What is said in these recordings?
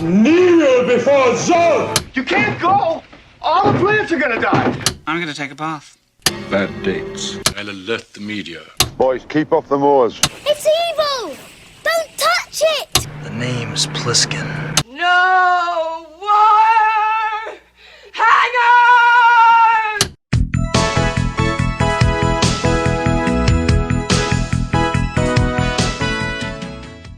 Kneel before Zod! You can't go! All the plants are gonna die! I'm gonna take a bath. Bad dates. I'll alert the media. Boys, keep off the moors. It's evil! Don't touch it! The name's Pliskin. No wire hanger!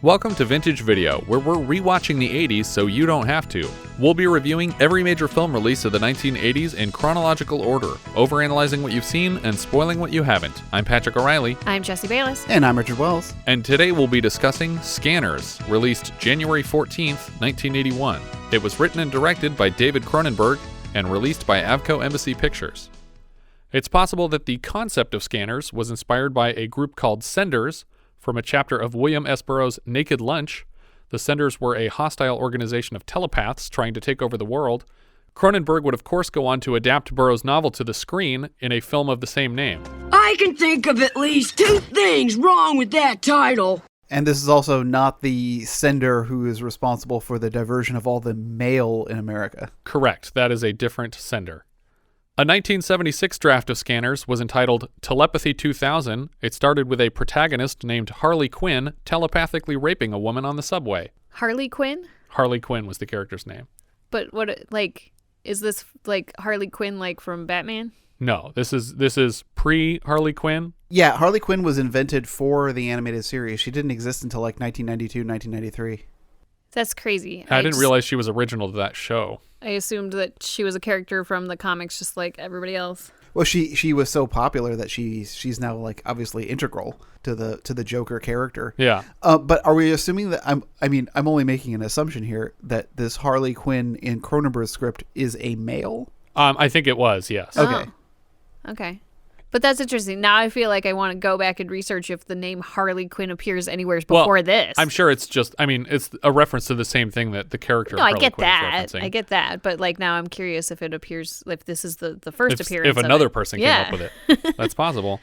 Welcome to Vintage Video, where we're rewatching the 80s so you don't have to. We'll be reviewing every major film release of the 1980s in chronological order, overanalyzing what you've seen and spoiling what you haven't. I'm Patrick O'Reilly. I'm Jesse Bayless. And I'm Richard Wells. And today we'll be discussing Scanners, released January 14th, 1981. It was written and directed by David Cronenberg and released by Avco Embassy Pictures. It's possible that the concept of Scanners was inspired by a group called Senders, from a chapter of William S. Burroughs' Naked Lunch. The Senders were a hostile organization of telepaths trying to take over the world. Cronenberg would of course go on to adapt Burroughs' novel to the screen in a film of the same name. I can think of at least two things wrong with that title. And this is also not the sender who is responsible for the diversion of all the mail in America. Correct, that is a different Sender. A 1976 draft of Scanners was entitled Telepathy 2000. It started with a protagonist named Harley Quinn telepathically raping a woman on the subway. Harley Quinn? Harley Quinn was the character's name. But what, like, is this like Harley Quinn, like from Batman? No, this is pre-Harley Quinn. Yeah, Harley Quinn was invented for the animated series. She didn't exist until like 1992, 1993. That's crazy. I didn't realize she was original to that show. I assumed that she was a character from the comics just like everybody else. Well, she was so popular that she's now like obviously integral to the Joker character. Yeah. But are we assuming that I'm only making an assumption here that this Harley Quinn in Cronenberg's script is a male? I think it was, yes. Okay. Oh. Okay. But that's interesting. Now I feel like I want to go back and research if the name Harley Quinn appears anywhere before this. I'm sure it's just, it's a reference to the same thing that the character No, Harley I get Quinn that. is referencing. I get that. But like now I'm curious if it appears, if this is the first appearance If another person came up with it. That's possible.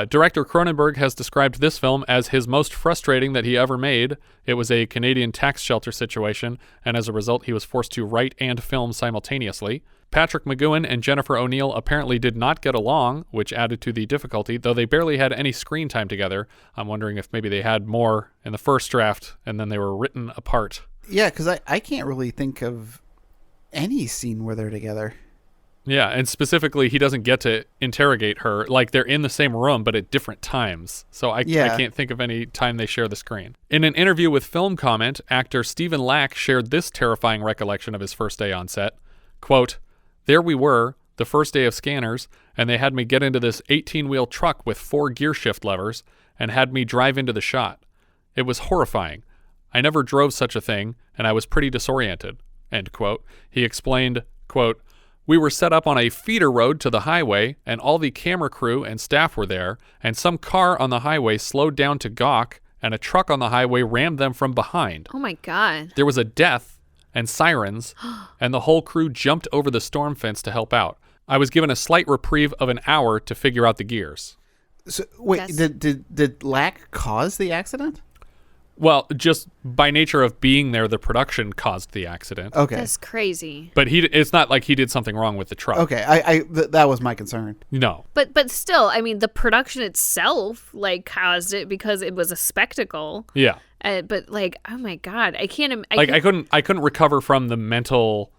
Director Cronenberg has described this film as his most frustrating that he ever made. It was a Canadian tax shelter situation, and as a result, he was forced to write and film simultaneously. Patrick McGoohan and Jennifer O'Neill apparently did not get along, which added to the difficulty, though they barely had any screen time together. I'm wondering if maybe they had more in the first draft, and then they were written apart. Yeah, because I can't really think of any scene where they're together. Yeah, and specifically, he doesn't get to interrogate her. Like, they're in the same room, but at different times. So I can't think of any time they share the screen. In an interview with Film Comment, actor Stephen Lack shared this terrifying recollection of his first day on set. Quote, "There we were, the first day of Scanners, and they had me get into this 18-wheel truck with 4 gear shift levers and had me drive into the shot. It was horrifying. I never drove such a thing, and I was pretty disoriented." End quote. He explained, quote, "We were set up on a feeder road to the highway, and all the camera crew and staff were there, and some car on the highway slowed down to gawk, and a truck on the highway rammed them from behind. Oh my God. There was a death and sirens, and the whole crew jumped over the storm fence to help out. I was given a slight reprieve of an hour to figure out the gears." So wait, did Lack cause the accident? Well, just by nature of being there, the production caused the accident. Okay. That's crazy. But it's not like he did something wrong with the truck. Okay, that was my concern. No. But still, the production itself like caused it because it was a spectacle. Yeah. But like, oh my God, I can't. I couldn't recover from the mental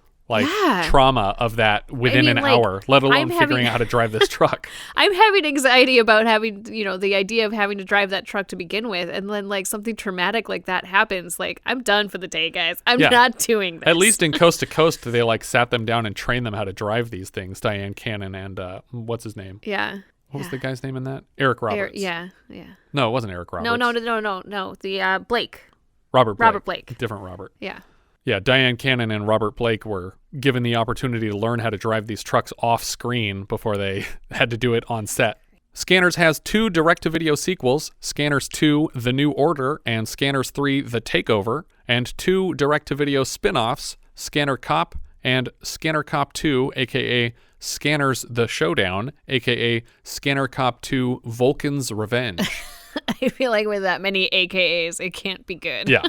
trauma of that within an hour, let alone figuring out how to drive this truck. I'm having anxiety about having, the idea of having to drive that truck to begin with, and then like something traumatic like that happens. Like, I'm done for the day, guys. I'm not doing this. At least in Coast to Coast, they like sat them down and trained them how to drive these things. Diane Cannon and what's his name? Yeah. What was the guy's name in that? Eric Roberts. Yeah. No, it wasn't Eric Roberts. No. The Blake. Robert Blake. Different Robert. Yeah. Yeah, Diane Cannon and Robert Blake were given the opportunity to learn how to drive these trucks off screen before they had to do it on set. Scanners has 2 direct-to-video sequels, Scanners 2, The New Order, and Scanners 3, The Takeover, and 2 direct-to-video spin-offs, Scanner Cop and Scanner Cop 2, a.k.a. Scanners The Showdown, a.k.a. Scanner Cop 2, Vulcan's Revenge. I feel like with that many AKAs, it can't be good. Yeah.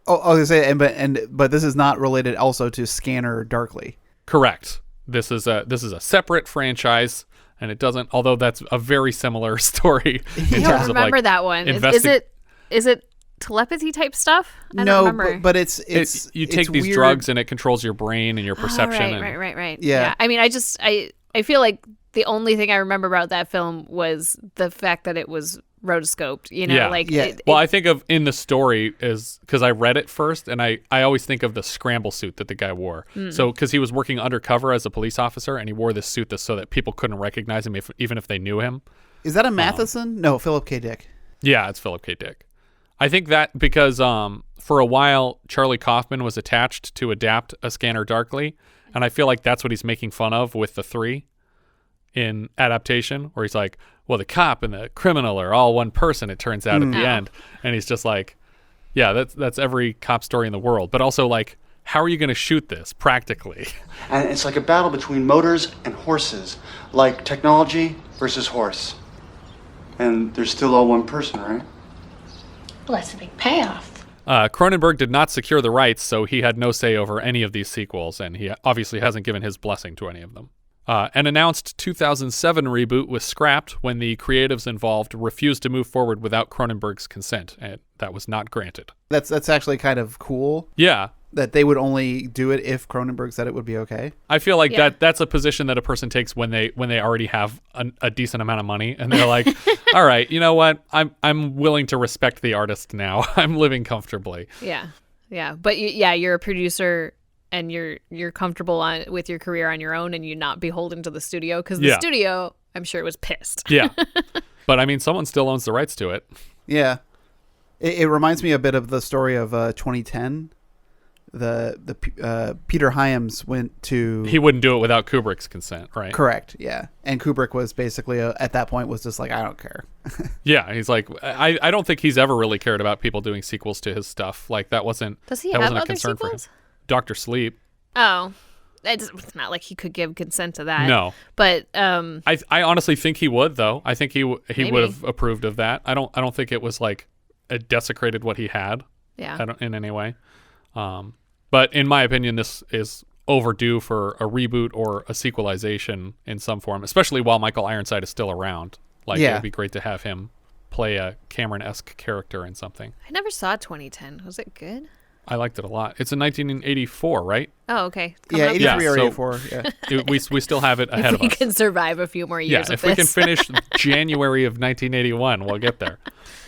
Oh, I was gonna say, but this is not related also to Scanner Darkly. Correct. This is a separate franchise, and it doesn't. Although that's a very similar story. I don't remember that one. Is it telepathy type stuff? I don't remember. But it's you take these weird. drugs and it controls your brain and your perception. Right. Yeah. I mean, I feel like the only thing I remember about that film was the fact that it was rotoscoped. I think of in the story is because I read it first, and I always think of the scramble suit that the guy wore. So because he was working undercover as a police officer, and he wore this suit so that people couldn't recognize him even if they knew him. Is that a Matheson? No, Philip K. Dick. Yeah, it's Philip K. Dick. I think that because for a while Charlie Kaufman was attached to adapt A Scanner Darkly, and I feel like that's what he's making fun of with the 3 in adaptation, where he's like, well, the cop and the criminal are all one person, it turns out at the end. And he's just like, yeah, that's every cop story in the world. But also, like, how are you going to shoot this practically? And it's like a battle between motors and horses, like technology versus horse. And they're still all one person, right? Well, that's a big payoff. Cronenberg did not secure the rights, so he had no say over any of these sequels, and he obviously hasn't given his blessing to any of them. An announced 2007 reboot was scrapped when the creatives involved refused to move forward without Cronenberg's consent, and that was not granted. That's actually kind of cool. Yeah. That they would only do it if Cronenberg said it would be okay. I feel like that's a position that a person takes when they already have a decent amount of money, and they're like, all right, you know what? I'm willing to respect the artist now. I'm living comfortably. Yeah. But you're a producer, and you're comfortable with your career on your own, and you're not beholden to the studio, because the studio, I'm sure, was pissed. Yeah. But I mean, someone still owns the rights to it. Yeah. It reminds me a bit of the story of 2010. The Peter Hyams went to... He wouldn't do it without Kubrick's consent, right? Correct, yeah. And Kubrick was basically, at that point, was just like, I don't care. Yeah, he's like, I don't think he's ever really cared about people doing sequels to his stuff. Like, that wasn't... Does he have other sequels? Dr. Sleep. Oh. It's not like he could give consent to that. No. But... I honestly think he would, though. I think he would have approved of that. I don't think it was, like, it desecrated what he had. Yeah. In any way. But in my opinion, this is overdue for a reboot or a sequelization in some form, especially while Michael Ironside is still around. Like, it would be great to have him play a Cameron-esque character in something. I never saw 2010. Was it good? I liked it a lot. It's in 1984, right? Oh, okay. 83 or 84. Yeah. We still have it ahead of us. We can survive a few more years. Yeah, if we can finish January of 1981, we'll get there.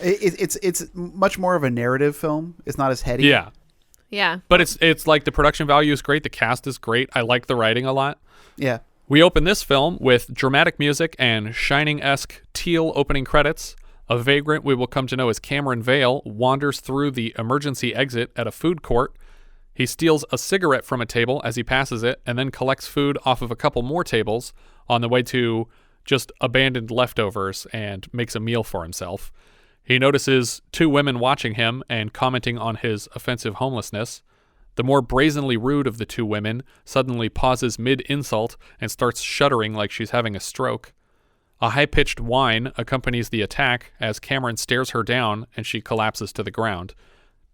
It's much more of a narrative film. It's not as heady. Yeah. Yeah. But it's like the production value is great. The cast is great. I like the writing a lot. Yeah. We open this film with dramatic music and Shining-esque teal opening credits. A vagrant we will come to know as Cameron Vale wanders through the emergency exit at a food court. He steals a cigarette from a table as he passes it and then collects food off of a couple more tables on the way to just abandoned leftovers and makes a meal for himself. He notices two women watching him and commenting on his offensive homelessness. The more brazenly rude of the two women suddenly pauses mid-insult and starts shuddering like she's having a stroke. A high-pitched whine accompanies the attack as Cameron stares her down and she collapses to the ground.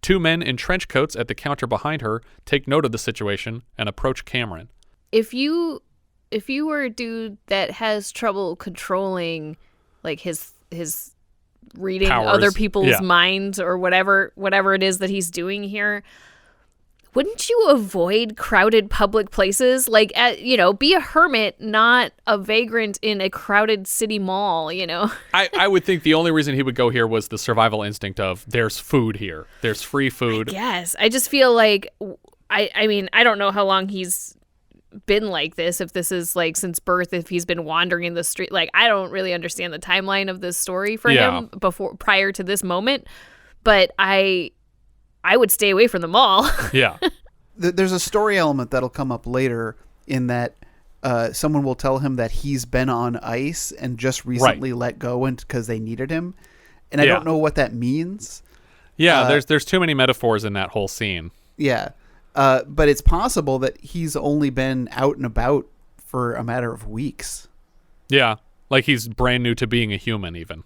Two men in trench coats at the counter behind her take note of the situation and approach Cameron. If you were a dude that has trouble controlling like his reading powers, other people's minds or whatever it is that he's doing here, wouldn't you avoid crowded public places? Like, be a hermit, not a vagrant in a crowded city mall, I would think the only reason he would go here was the survival instinct of there's food here. There's free food. Yes. I just feel like, I mean, I don't know how long he's been like this, if this is like since birth, if he's been wandering in the street. Like, I don't really understand the timeline of this story for him prior to this moment, but I would stay away from the mall. Yeah. There's a story element that'll come up later in that someone will tell him that he's been on ice and just recently let go because they needed him. And I don't know what that means. Yeah, there's too many metaphors in that whole scene. Yeah. But it's possible that he's only been out and about for a matter of weeks. Yeah. Like he's brand new to being a human even.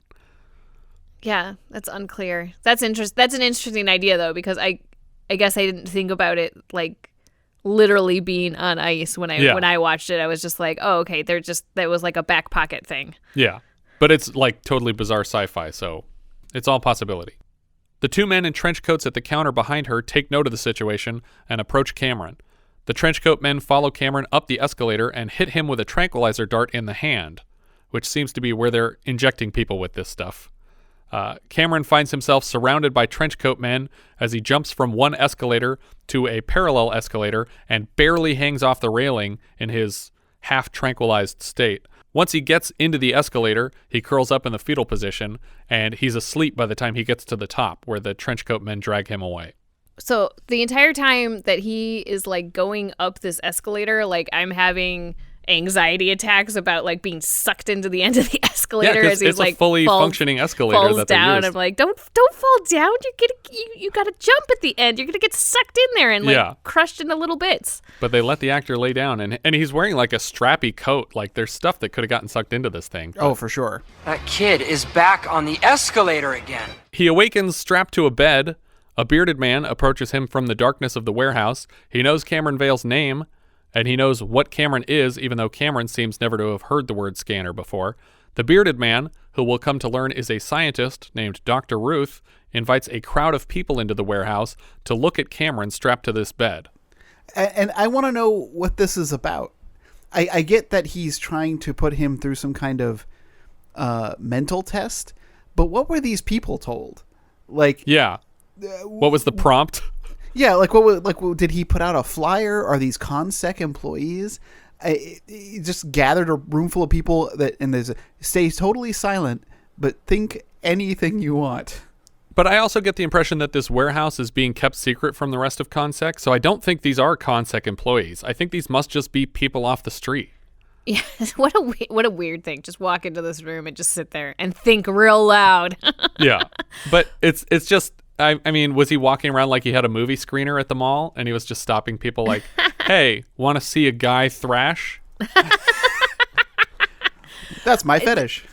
Yeah, that's unclear. That's an interesting idea though, because I guess I didn't think about it like literally being on ice when I watched it. I was just like, oh, okay, that was like a back pocket thing. Yeah, but it's like totally bizarre sci-fi, so it's all possibility. The two men in trench coats at the counter behind her take note of the situation and approach Cameron. The trenchcoat men follow Cameron up the escalator and hit him with a tranquilizer dart in the hand, which seems to be where they're injecting people with this stuff. Cameron finds himself surrounded by trenchcoat men as he jumps from one escalator to a parallel escalator and barely hangs off the railing in his half-tranquilized state. Once he gets into the escalator, he curls up in the fetal position, and he's asleep by the time he gets to the top, where the trenchcoat men drag him away. So the entire time that he is like going up this escalator, like I'm having anxiety attacks about like being sucked into the end of the escalator as he's it's like a fully functioning escalator falls that they down. use. I'm like, don't fall down. You gotta jump at the end. You're gonna get sucked in there and like crushed into little bits. But they let the actor lay down, and he's wearing like a strappy coat. Like there's stuff that could have gotten sucked into this thing. Oh, for sure. That kid is back on the escalator again. He awakens strapped to a bed. A bearded man approaches him from the darkness of the warehouse. He knows Cameron Vale's name, and he knows what Cameron is, even though Cameron seems never to have heard the word scanner before. The bearded man, who we'll come to learn is a scientist named Dr. Ruth, invites a crowd of people into the warehouse to look at Cameron strapped to this bed. And I want to know what this is about. I get that he's trying to put him through some kind of mental test, but what were these people told? Like, yeah. What was the prompt? Yeah, did he put out a flyer? Are these ConSec employees? He just gathered a room full of people stay totally silent, but think anything you want. But I also get the impression that this warehouse is being kept secret from the rest of ConSec, so I don't think these are ConSec employees. I think these must just be people off the street. Yeah, what a weird thing. Just walk into this room and just sit there and think real loud. Yeah, but it's just. I mean, was he walking around like he had a movie screener at the mall and he was just stopping people like, hey, want to see a guy thrash? That's my fetish.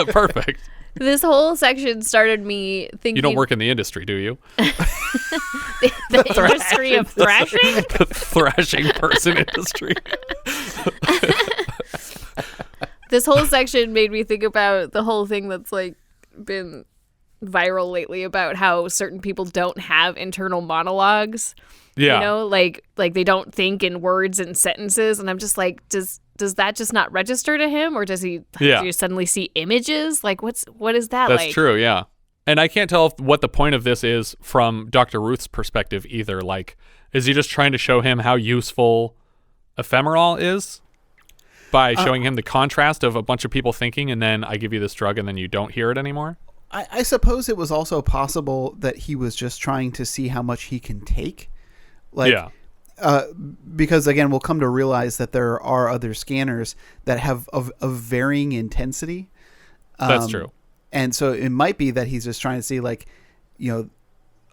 Perfect. This whole section started me thinking... You don't work in the industry, do you? the industry of thrashing? The thrashing person industry. This whole section made me think about the whole thing that's like been viral lately about how certain people don't have internal monologues. Yeah. You know, like they don't think in words and sentences, and I'm just like, does that just not register to him, or do you suddenly see images? Like what is that like? That's true, yeah. And I can't tell what the point of this is from Dr. Ruth's perspective either. Like, is he just trying to show him how useful ephemeral is by showing him the contrast of a bunch of people thinking, and then I give you this drug and then you don't hear it anymore? I suppose it was also possible that he was just trying to see how much he can take. Because, again, we'll come to realize that there are other scanners that have a varying intensity. That's true. And so it might be that he's just trying to see, like, you know,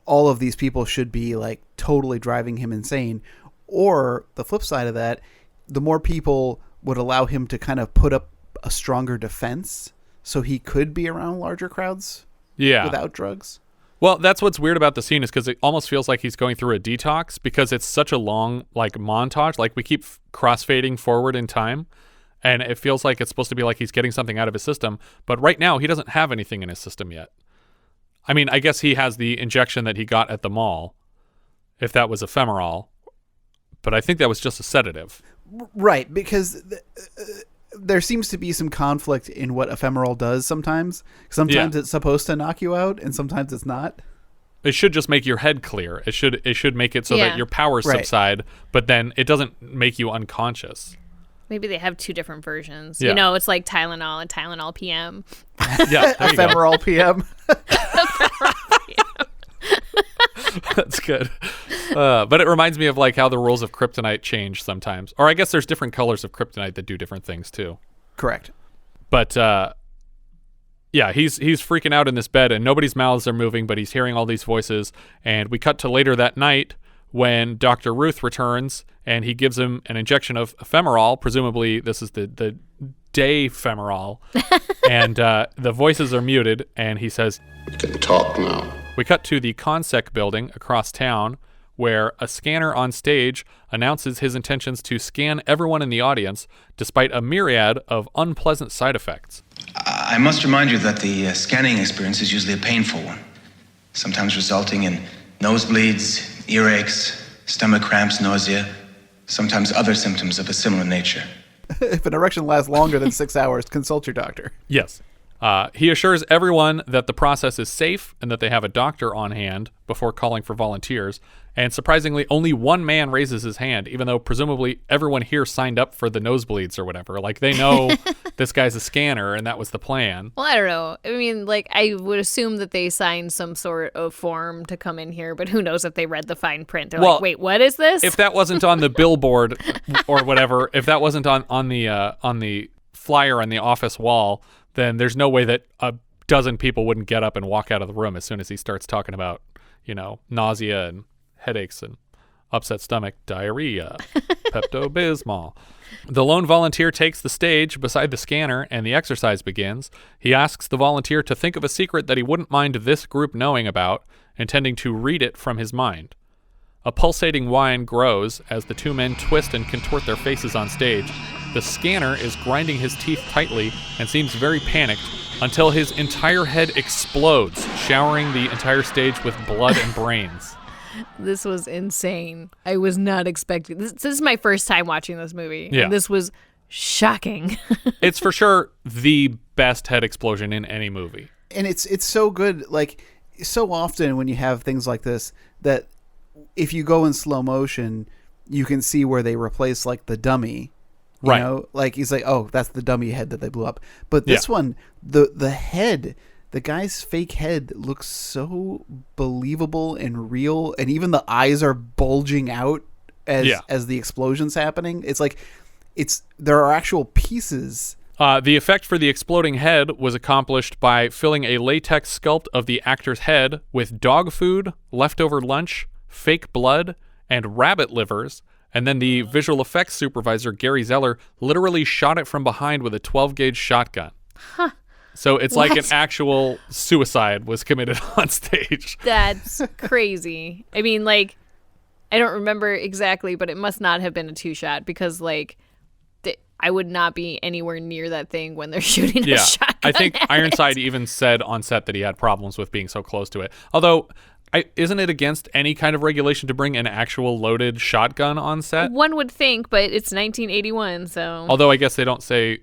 all of these people should be, like, totally driving him insane. Or the flip side of that, the more people would allow him to kind of put up a stronger defense so he could be around larger crowds without drugs. Well, that's what's weird about the scene is because it almost feels like he's going through a detox because it's such a long like montage. Like we keep crossfading forward in time, and it feels like it's supposed to be like he's getting something out of his system. But right now, he doesn't have anything in his system yet. I mean, I guess he has the injection that he got at the mall, if that was ephemeral. But I think that was just a sedative. Right, because there seems to be some conflict in what ephemeral does sometimes. Sometimes it's supposed to knock you out, and sometimes it's not. It should just make your head clear. It should make it so that your powers subside, but then it doesn't make you unconscious. Maybe they have two different versions. Yeah. You know, it's like Tylenol and Tylenol PM. Yeah, ephemeral PM. That's good. But it reminds me of like how the rules of kryptonite change sometimes. Or I guess there's different colors of kryptonite that do different things too. Correct. But he's freaking out in this bed and nobody's mouths are moving, but he's hearing all these voices. And we cut to later that night when Dr. Ruth returns and he gives him an injection of ephemeral. Presumably this is the day ephemeral. And the voices are muted and he says, "You can talk now." We cut to the Consec building across town, where a scanner on stage announces his intentions to scan everyone in the audience, despite a myriad of unpleasant side effects. I must remind you that the scanning experience is usually a painful one, sometimes resulting in nosebleeds, earaches, stomach cramps, nausea, sometimes other symptoms of a similar nature. If an erection lasts longer than 6 hours, consult your doctor. Yes. He assures everyone that the process is safe and that they have a doctor on hand before calling for volunteers. And surprisingly, only one man raises his hand, even though presumably everyone here signed up for the nosebleeds or whatever. Like, they know this guy's a scanner and that was the plan. Well, I don't know. I mean, like, I would assume that they signed some sort of form to come in here, but who knows if they read the fine print. They're like, wait, what is this? If that wasn't on the billboard or whatever, if that wasn't on the flyer on the office wall, then there's no way that a dozen people wouldn't get up and walk out of the room as soon as he starts talking about, nausea and headaches and upset stomach, diarrhea, Pepto-Bismol. The lone volunteer takes the stage beside the scanner and the exercise begins. He asks the volunteer to think of a secret that he wouldn't mind this group knowing about, intending to read it from his mind. A pulsating whine grows as the two men twist and contort their faces on stage. The scanner is grinding his teeth tightly and seems very panicked until his entire head explodes, showering the entire stage with blood and brains. This was insane. I was not expecting this. This is my first time watching this movie. Yeah. And this was shocking. It's for sure the best head explosion in any movie. And it's so good. Like, so often when you have things like this, that if you go in slow motion, you can see where they replace like the dummy. You know, like he's like, oh, that's the dummy head that they blew up. But this one, the head, the guy's fake head looks so believable and real, and even the eyes are bulging out as the explosion's happening. It's like there are actual pieces. The effect for the exploding head was accomplished by filling a latex sculpt of the actor's head with dog food, leftover lunch, fake blood, and rabbit livers. And then the visual effects supervisor, Gary Zeller, literally shot it from behind with a 12-gauge shotgun. Huh. So it's like an actual suicide was committed on stage. That's crazy. I mean, like, I don't remember exactly, but it must not have been a two-shot because, like, I would not be anywhere near that thing when they're shooting a shotgun. I think Ironside even said on set that he had problems with being so close to it. Although, isn't it against any kind of regulation to bring an actual loaded shotgun on set? One would think, but it's 1981, so... Although I guess they don't say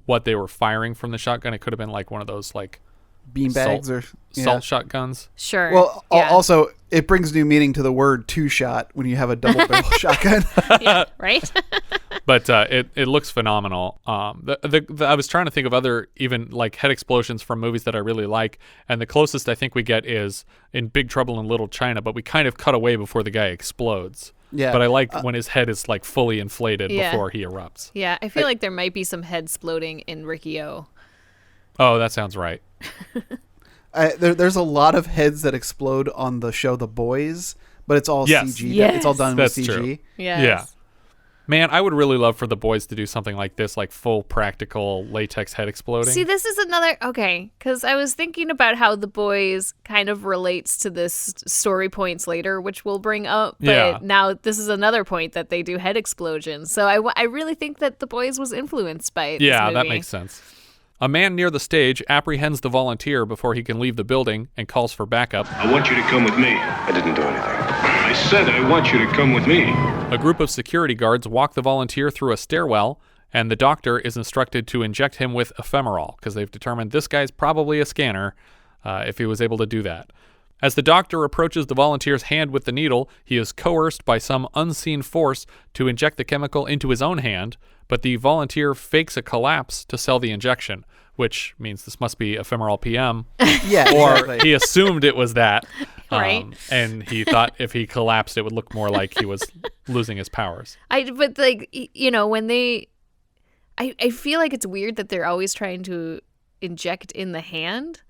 what they were firing from the shotgun. It could have been like one of those, like... beanbags or salt shotguns. Sure. Well, also, it brings new meaning to the word two-shot when you have a double-barrel shotgun. Yeah, right? But it looks phenomenal. I was trying to think of other even like head explosions from movies that I really like, and the closest I think we get is in Big Trouble in Little China, but we kind of cut away before the guy explodes. Yeah. But I like when his head is like fully inflated before he erupts. Yeah, I feel like there might be some head exploding in Riccio. Oh, that sounds right. There's a lot of heads that explode on the show The Boys, but it's all CG. Yes. It's all done That's with CG. true. Yes. Yeah. Man, I would really love for The Boys to do something like this, like full practical latex head exploding. See, this is another... Okay, because I was thinking about how The Boys kind of relates to this story points later, which we'll bring up. But now this is another point that they do head explosions. So I really think that The Boys was influenced by this movie. That makes sense. A man near the stage apprehends the volunteer before he can leave the building and calls for backup. I want you to come with me. I didn't do anything. I said I want you to come with me. A group of security guards walk the volunteer through a stairwell, and the doctor is instructed to inject him with ephemeral because they've determined this guy's probably a scanner if he was able to do that. As the doctor approaches the volunteer's hand with the needle, he is coerced by some unseen force to inject the chemical into his own hand, but the volunteer fakes a collapse to sell the injection, which means this must be ephemeral PM. Yeah, or exactly. he assumed it was that. Right. And he thought if he collapsed, it would look more like he was losing his powers. But like, you know, when they... I feel like it's weird that they're always trying to inject in the hand.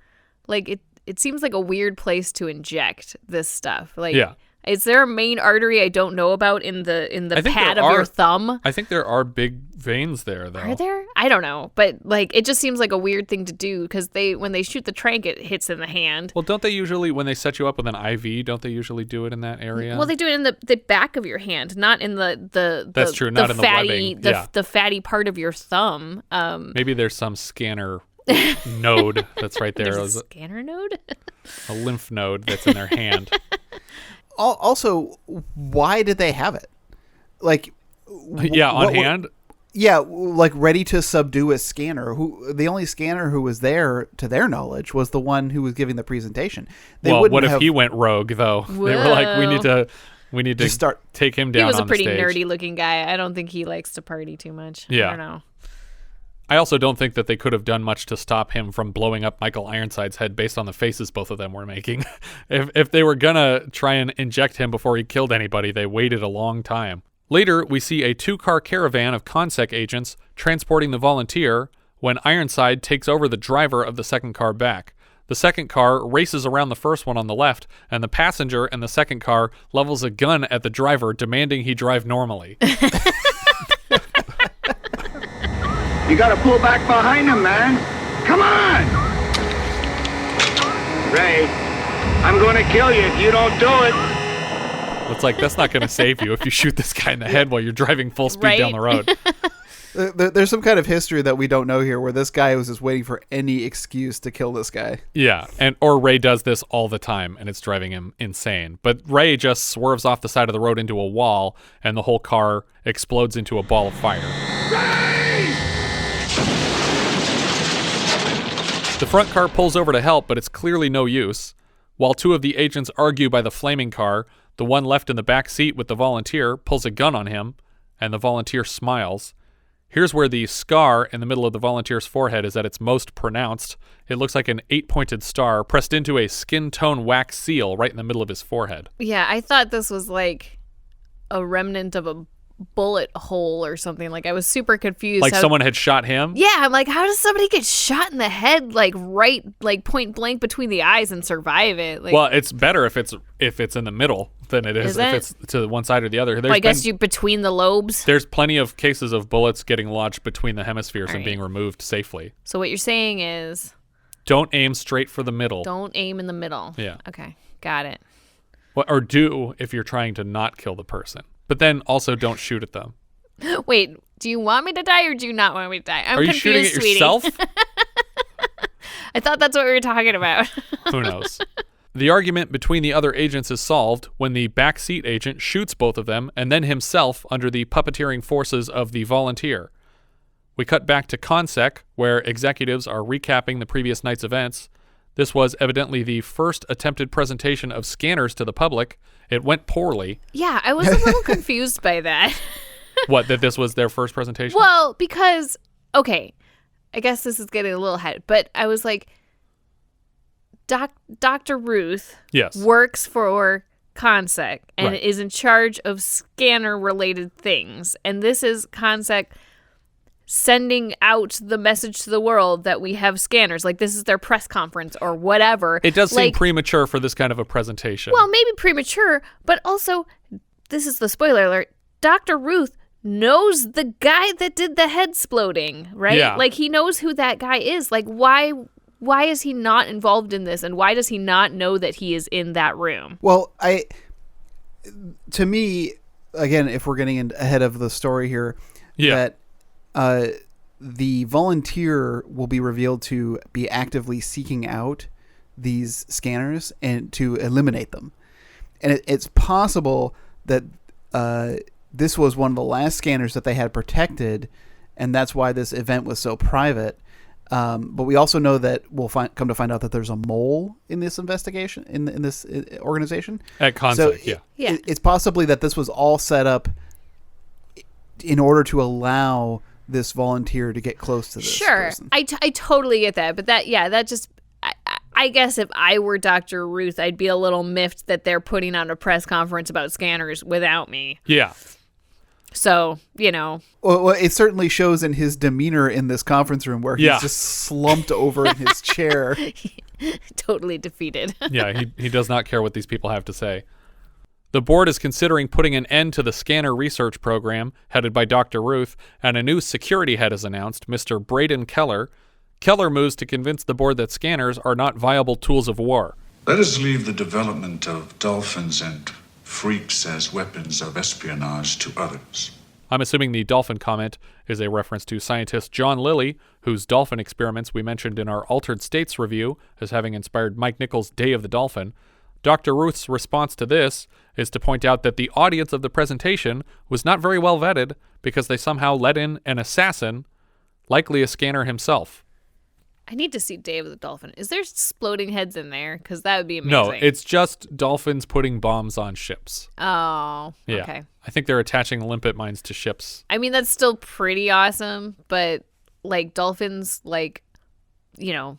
Like, it seems like a weird place to inject this stuff. Like, yeah. Is there a main artery I don't know about in the pad of your thumb? I think there are big veins there, though. Are there? I don't know, but like it just seems like a weird thing to do because when they shoot the trank, it hits in the hand. Well, don't they usually, when they set you up with an IV, don't they usually do it in that area? Well, they do it in the back of your hand, not in the That's true, not in the fatty webbing. the fatty part of your thumb. Maybe there's some scanner node that's right there. There's a scanner node? A lymph node that's in their hand. Also, why did they have it? Like, on hand? Yeah, like ready to subdue a scanner. The only scanner who was there, to their knowledge, was the one who was giving the presentation. What if he went rogue though? Whoa. They were like, we need to start take him down. He was on a pretty the stage. nerdy looking guy. I don't think he likes to party too much. Yeah. I don't know. I also don't think that they could have done much to stop him from blowing up Michael Ironside's head based on the faces both of them were making. If they were gonna try and inject him before he killed anybody, they waited a long time. Later, we see a 2-car caravan of ConSec agents transporting the volunteer when Ironside takes over the driver of the second car back. The second car races around the first one on the left, and the passenger in the second car levels a gun at the driver, demanding he drive normally. You gotta pull back behind him, man. Come on! Ray, I'm gonna kill you if you don't do it. It's like, that's not gonna save you if you shoot this guy in the head while you're driving full speed down the road. There's some kind of history that we don't know here where this guy was just waiting for any excuse to kill this guy. Yeah, or Ray does this all the time, and it's driving him insane. But Ray just swerves off the side of the road into a wall, and the whole car explodes into a ball of fire. Ray! The front car pulls over to help, but it's clearly no use. While two of the agents argue by the flaming car, the one left in the back seat with the volunteer pulls a gun on him, and the volunteer smiles. Here's where the scar in the middle of the volunteer's forehead is at its most pronounced. It looks like an 8-pointed star pressed into a skin tone wax seal right in the middle of his forehead. Yeah, I thought this was like a remnant of a bullet hole or something. Like I was super confused. Like someone had shot him? Yeah, I'm like, how does somebody get shot in the head like point blank between the eyes and survive it? Like, well, it's better if it's in the middle than it is if it's to one side or the other. I guess between the lobes. There's plenty of cases of bullets getting lodged between the hemispheres and being removed safely. So what you're saying is don't aim straight for the middle. Don't aim in the middle. Yeah. Okay, got it. Or do if you're trying to not kill the person. But then also don't shoot at them. Wait, do you want me to die or do you not want me to die? I'm Are you confused, shooting at sweetie. yourself? I thought that's what we were talking about. Who knows? The argument between the other agents is solved when the backseat agent shoots both of them and then himself under the puppeteering forces of the volunteer. We cut back to ConSec, where executives are recapping the previous night's events. This was evidently the first attempted presentation of scanners to the public. It went poorly. Yeah, I was a little confused by that. What, that this was their first presentation? Well, because, okay, I guess this is getting a little ahead, but I was like, Dr. Ruth works for ConSec and is in charge of scanner-related things. And this is ConSec sending out the message to the world that we have scanners. Like, this is their press conference or whatever. It does seem premature for this kind of a presentation. Well, maybe premature, but also, this is the spoiler alert, Dr. Ruth knows the guy that did the head exploding, right? Yeah. Like, he knows who that guy is. Like, why is he not involved in this, and why does he not know that he is in that room? Well, to me, again, if we're getting ahead of the story here, that the volunteer will be revealed to be actively seeking out these scanners and to eliminate them. And it's possible that this was one of the last scanners that they had protected, and that's why this event was so private. But we also know that we'll come to find out that there's a mole in this investigation, in this organization. At ConSec, It's possibly that this was all set up in order to allow this volunteer to get close to this person. I totally get that. But that just... I guess if I were Dr. Ruth, I'd be a little miffed that they're putting on a press conference about scanners without me. Yeah. So, you know. Well, it certainly shows in his demeanor in this conference room where he's just slumped over in his chair. Totally defeated. Yeah, he does not care what these people have to say. The board is considering putting an end to the scanner research program headed by Dr. Ruth, and a new security head is announced, Mr. Braedon Keller. Keller moves to convince the board that scanners are not viable tools of war. Let us leave the development of dolphins and freaks as weapons of espionage to others. I'm assuming the dolphin comment is a reference to scientist John Lilly, whose dolphin experiments we mentioned in our Altered States review as having inspired Mike Nichols' Day of the Dolphin. Dr. Ruth's response to this is to point out that the audience of the presentation was not very well vetted because they somehow let in an assassin, likely a scanner himself. I need to see Day of the Dolphin. Is there exploding heads in there? Because that would be amazing. No, it's just dolphins putting bombs on ships. Oh, yeah. Okay. I think they're attaching limpet mines to ships. I mean, that's still pretty awesome, but like dolphins, like, you know,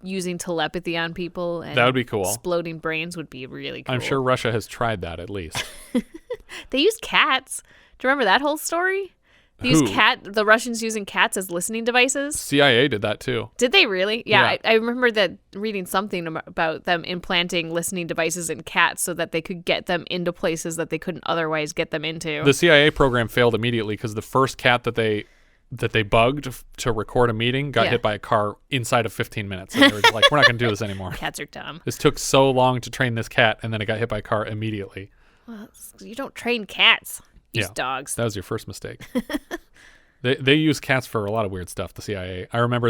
using telepathy on people and that would be cool. Exploding brains would be really cool. I'm sure Russia has tried that at least. They use cats. Do you remember that whole story? The Russians using cats as listening devices. CIA did that too. Did they really? Yeah. I remember that reading something about them implanting listening devices in cats so that they could get them into places that they couldn't otherwise get them into. The CIA program failed immediately because the first cat that they bugged to record a meeting got hit by a car inside of 15 minutes. And they were just like, we're not going to do this anymore. Cats are dumb. This took so long to train this cat, and then it got hit by a car immediately. Well, you don't train cats. Use dogs. That was your first mistake. They use cats for a lot of weird stuff, the CIA. I remember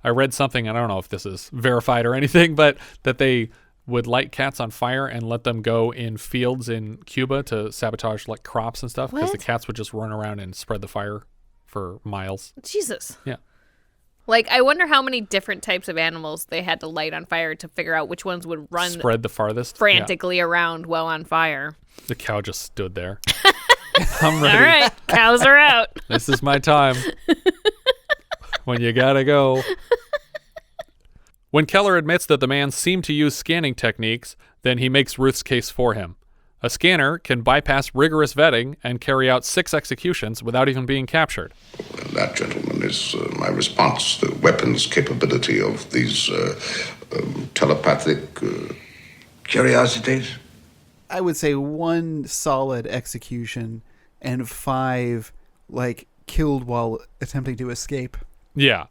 I read something, and I don't know if this is verified or anything, but that they would light cats on fire and let them go in fields in Cuba to sabotage like crops and stuff because the cats would just run around and spread the fire for miles. Jesus. Yeah. Like, I wonder how many different types of animals they had to light on fire to figure out which ones would spread the farthest frantically around while on fire. The cow just stood there. I'm ready. All right, cows are out. This is my time. When you gotta go. When Keller admits that the man seemed to use scanning techniques, then he makes Ruth's case for him. A scanner can bypass rigorous vetting and carry out 6 executions without even being captured. Well, that, gentlemen, is my response. The weapons capability of these telepathic curiosities. I would say 1 solid execution and 5, killed while attempting to escape. Yeah.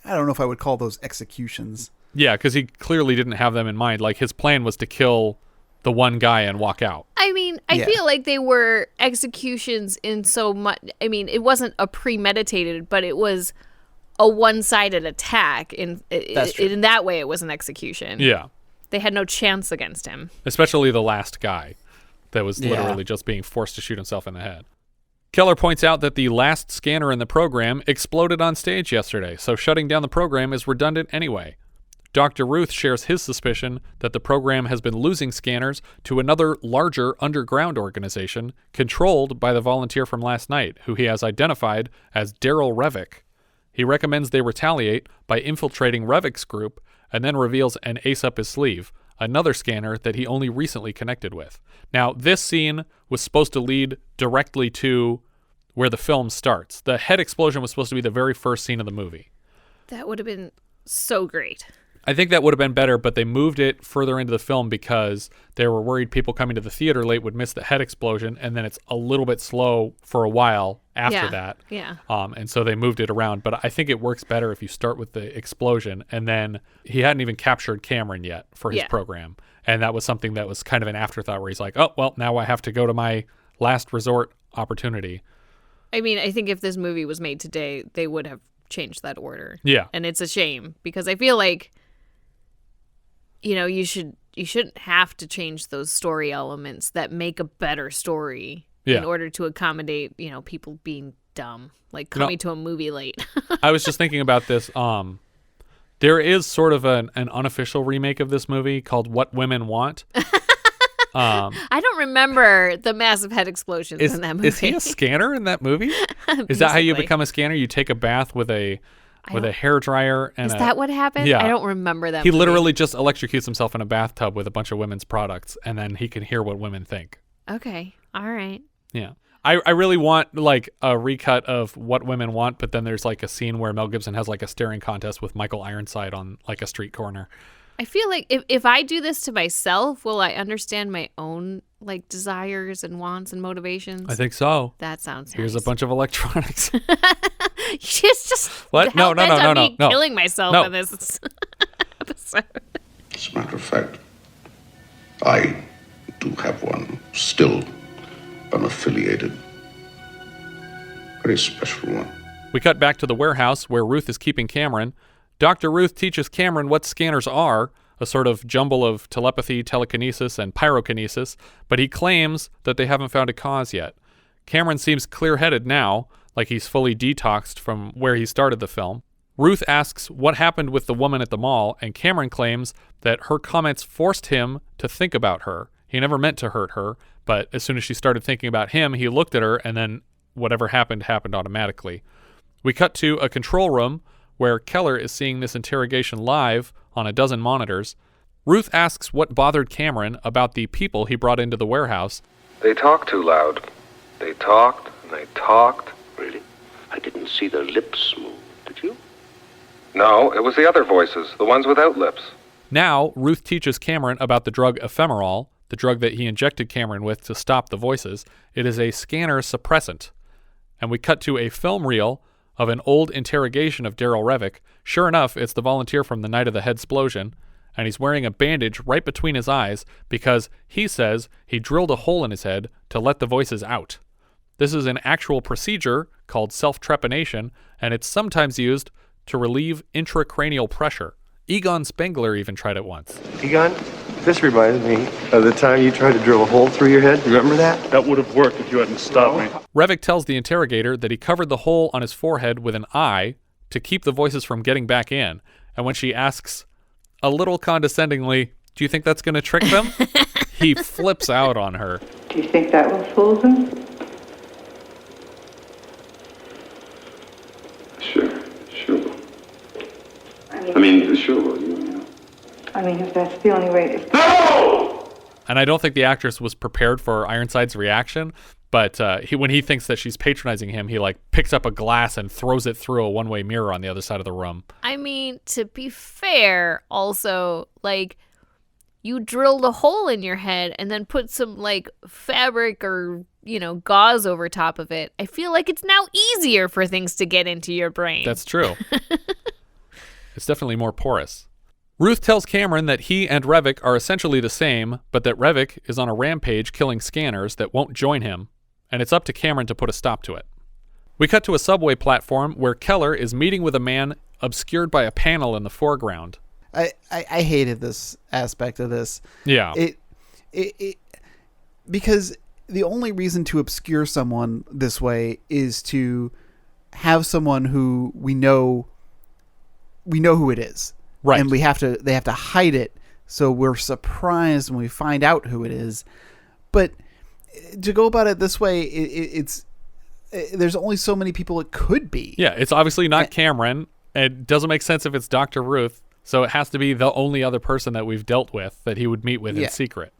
I don't know if I would call those executions. Yeah, because he clearly didn't have them in mind. Like, his plan was to kill the one guy and walk out. I mean, I feel like they were executions in so much. I mean, it wasn't a premeditated, but it was a one-sided attack. In that way, it was an execution. Yeah. They had no chance against him. Especially the last guy that was literally just being forced to shoot himself in the head. Keller points out that the last scanner in the program exploded on stage yesterday, so shutting down the program is redundant anyway. Dr. Ruth shares his suspicion that the program has been losing scanners to another larger underground organization controlled by the volunteer from last night, who he has identified as Darryl Revok. He recommends they retaliate by infiltrating Revok's group and then reveals an ace up his sleeve, another scanner that he only recently connected with. Now, this scene was supposed to lead directly to where the film starts. The head explosion was supposed to be the very first scene of the movie. That would have been so great. I think that would have been better, but they moved it further into the film because they were worried people coming to the theater late would miss the head explosion, and then it's a little bit slow for a while after that. Yeah. And so they moved it around. But I think it works better if you start with the explosion, and then he hadn't even captured Cameron yet for his program. And that was something that was kind of an afterthought where he's like, oh, well, now I have to go to my last resort opportunity. I mean, I think if this movie was made today, they would have changed that order. Yeah. And it's a shame because I feel like, you know, you shouldn't have to change those story elements that make a better story in order to accommodate, you know, people being dumb, like coming to a movie late. I was just thinking about this. There is sort of an unofficial remake of this movie called What Women Want. I don't remember the massive head explosions in that movie. Is he a scanner in that movie? Is that how you become a scanner? You take a bath with a hairdryer and is that what happened? Yeah. I don't remember that. He literally just electrocutes himself in a bathtub with a bunch of women's products, and then he can hear what women think. Okay. All right. Yeah. I really want like a recut of What Women Want, but then there's like a scene where Mel Gibson has like a staring contest with Michael Ironside on like a street corner. I feel like if I do this to myself, will I understand my own like desires and wants and motivations? I think so. That sounds nice. Here's a bunch of electronics. just what? No. Killing myself in this episode. As a matter of fact, I do have one, still unaffiliated. Very special one. We cut back to the warehouse where Ruth is keeping Cameron. Dr. Ruth teaches Cameron what scanners are, a sort of jumble of telepathy, telekinesis, and pyrokinesis, but he claims that they haven't found a cause yet. Cameron seems clear-headed now, like he's fully detoxed from where he started the film. Ruth asks what happened with the woman at the mall, and Cameron claims that her comments forced him to think about her. He never meant to hurt her, but as soon as she started thinking about him, he looked at her, and then whatever happened automatically. We cut to a control room where Keller is seeing this interrogation live on a dozen monitors. Ruth asks what bothered Cameron about the people he brought into the warehouse. They talked too loud. They talked and they talked. Really? I didn't see their lips move, did you? No, it was the other voices, the ones without lips. Now, Ruth teaches Cameron about the drug ephemeral, the drug that he injected Cameron with to stop the voices. It is a scanner suppressant. And we cut to a film reel of an old interrogation of Darryl Revok. Sure enough, it's the volunteer from the night of the headsplosion, and he's wearing a bandage right between his eyes because he says he drilled a hole in his head to let the voices out. This is an actual procedure called self-trepanation, and it's sometimes used to relieve intracranial pressure. Egon Spengler even tried it once. Egon, this reminds me of the time you tried to drill a hole through your head. Remember that? That would have worked if you hadn't stopped me. Revok tells the interrogator that he covered the hole on his forehead with an eye to keep the voices from getting back in. And when she asks, a little condescendingly, do you think that's going to trick them? He flips out on her. Do you think that will fool them? Sure. I mean, sure, you know. I mean, if that's the only way. No! And I don't think the actress was prepared for Ironside's reaction, but when he thinks that she's patronizing him, he like picks up a glass and throws it through a one-way mirror on the other side of the room. I mean, to be fair, also, like, you drilled a hole in your head and then put some, like, fabric or, you know, gauze over top of it. I feel like it's now easier for things to get into your brain. That's true. It's definitely more porous. Ruth tells Cameron that he and Revok are essentially the same, but that Revok is on a rampage killing scanners that won't join him, and it's up to Cameron to put a stop to it. We cut to a subway platform where Keller is meeting with a man obscured by a panel in the foreground. I hated this aspect of this. Yeah. It because the only reason to obscure someone this way is to have someone who we know who it is. Right. And they have to hide it so we're surprised when we find out who it is. But to go about it this way, there's only so many people it could be. Yeah, it's obviously not Cameron. It doesn't make sense if it's Dr. Ruth, so it has to be the only other person that we've dealt with that he would meet with in secret.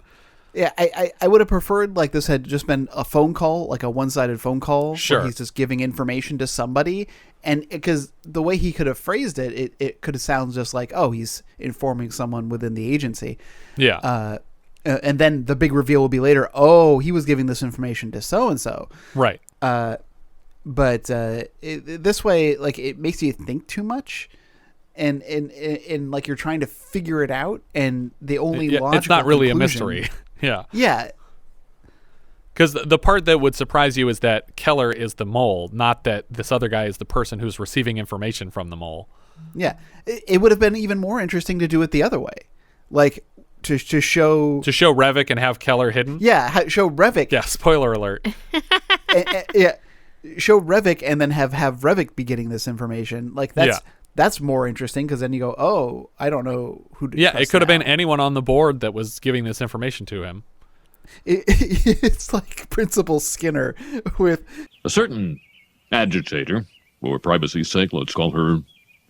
Yeah, I would have preferred like this had just been a phone call, like a one-sided phone call. Sure. Where he's just giving information to somebody. And because the way he could have phrased it, it could have sounded just like, oh, he's informing someone within the agency. Yeah. And then the big reveal will be later, oh, he was giving this information to so-and-so. Right. But this way, like, it makes you think too much. And like you're trying to figure it out. And the only logical it's not really conclusion, a mystery. Yeah. Yeah. Because the part that would surprise you is that Keller is the mole, not that this other guy is the person who's receiving information from the mole. Yeah. It would have been even more interesting to do it the other way. Like, to show... To show Revok and have Keller hidden? Yeah, show Revok. Yeah, spoiler alert. Yeah. Show Revok and then have Revok be getting this information. Like, that's more interesting because then you go, oh, I don't know who to trust it could have now. been anyone on the board that was giving this information to him. It's like Principal Skinner with a certain agitator, for privacy's sake, let's call her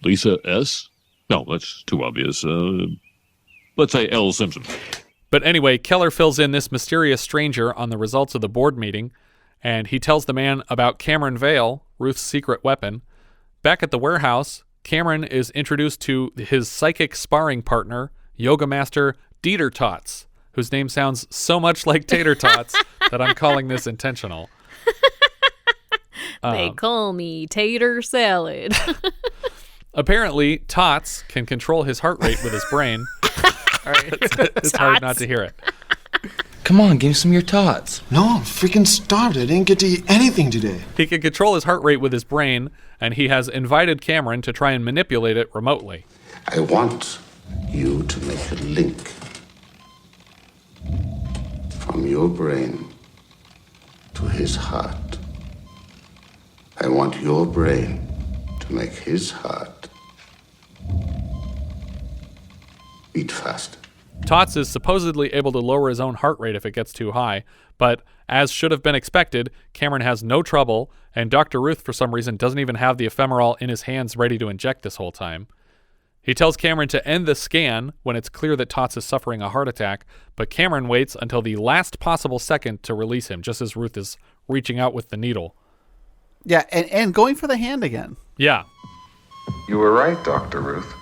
Lisa S. No, that's too obvious. Let's say L. Simpson. But anyway, Keller fills in this mysterious stranger on the results of the board meeting, and he tells the man about Cameron Vale, Ruth's secret weapon. Back at the warehouse, Cameron is introduced to his psychic sparring partner, yoga master Dieter Tautz, whose name sounds so much like tater tots that I'm calling this intentional. They call me tater salad. Apparently, Tautz can control his heart rate with his brain. All right, it's hard not to hear it. Come on, give me some of your tots. No, I'm freaking starved. I didn't get to eat anything today. He can control his heart rate with his brain, and he has invited Cameron to try and manipulate it remotely. I want you to make a link from your brain to his heart. I want your brain to make his heart beat fast. Tautz is supposedly able to lower his own heart rate if it gets too high, but as should have been expected, Cameron has no trouble, and Dr. Ruth, for some reason, doesn't even have the ephemeral in his hands ready to inject this whole time. He tells Cameron to end the scan when it's clear that Tautz is suffering a heart attack, but Cameron waits until the last possible second to release him, just as Ruth is reaching out with the needle. Yeah, and going for the hand again. Yeah. You were right, Dr. Ruth.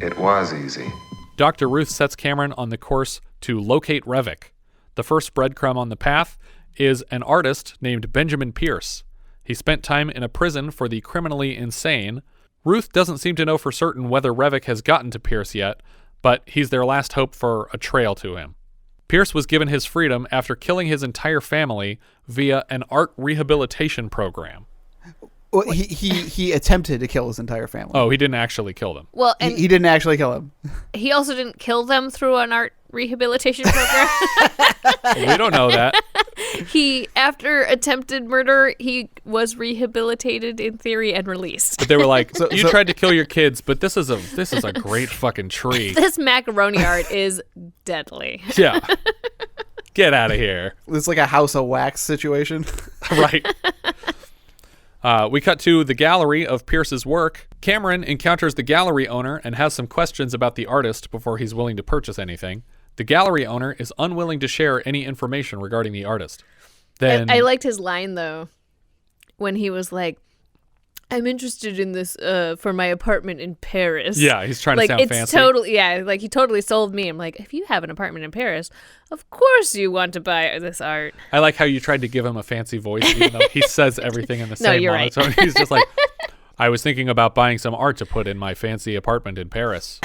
It was easy. Dr. Ruth sets Cameron on the course to locate Revok. The first breadcrumb on the path is an artist named Benjamin Pierce. He spent time in a prison for the criminally insane. Ruth doesn't seem to know for certain whether Revok has gotten to Pierce yet, but he's their last hope for a trail to him. Pierce was given his freedom after killing his entire family via an art rehabilitation program. Well, he attempted to kill his entire family. Oh, he didn't actually kill them. Well, and he didn't actually kill him. He also didn't kill them through an art rehabilitation program. We don't know that. After attempted murder, he was rehabilitated in theory and released. But they were like, you tried to kill your kids, but this is a great fucking tree. This macaroni art is deadly. Yeah. Get out of here. It's like a House of Wax situation. Right. We cut to the gallery of Pierce's work. Cameron encounters the gallery owner and has some questions about the artist before he's willing to purchase anything. The gallery owner is unwilling to share any information regarding the artist. Then I liked his line, though, when he was like, I'm interested in this for my apartment in Paris. Yeah, he's trying to sound fancy. He totally sold me. I'm like, if you have an apartment in Paris, of course you want to buy this art. I like how you tried to give him a fancy voice, even though he says everything in the same monotone. Right. He's just like, I was thinking about buying some art to put in my fancy apartment in Paris.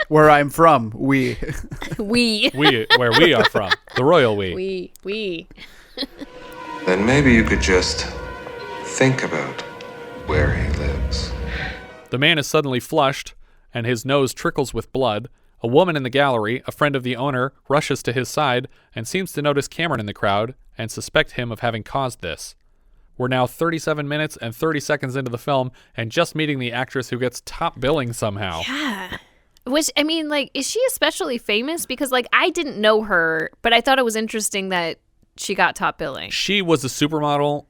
Where I'm from, we. Where we are from. The royal we. We. Then maybe you could just think about where he lives. The man is suddenly flushed, and his nose trickles with blood. A woman in the gallery, a friend of the owner, rushes to his side and seems to notice Cameron in the crowd and suspect him of having caused this. We're now 37 minutes and 30 seconds into the film and just meeting the actress who gets top billing somehow. Yeah. Which, I mean, like, is she especially famous? Because, like, I didn't know her, but I thought it was interesting that she got top billing. She was a supermodel.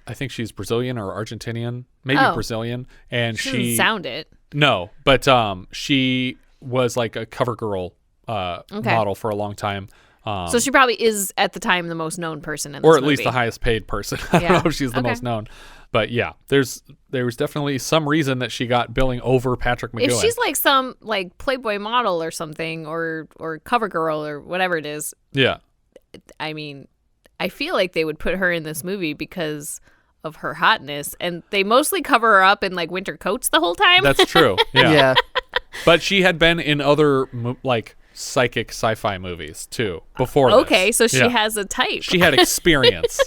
I think she's Brazilian or Argentinian, maybe Brazilian, and she doesn't sound it. No, but she was like a cover girl model for a long time. So she probably is at the time the most known person in this or at movie. least the highest paid person. I don't know if she's the most known, but yeah, there was definitely some reason that she got billing over Patrick McGoohan. If she's like some like Playboy model or something, or cover girl or whatever it is. Yeah. I mean, I feel like they would put her in this movie because of her hotness, and they mostly cover her up in like winter coats the whole time. That's true. Yeah. Yeah. But she had been in other like psychic sci-fi movies too before this. Okay, so she has a type. She had experience.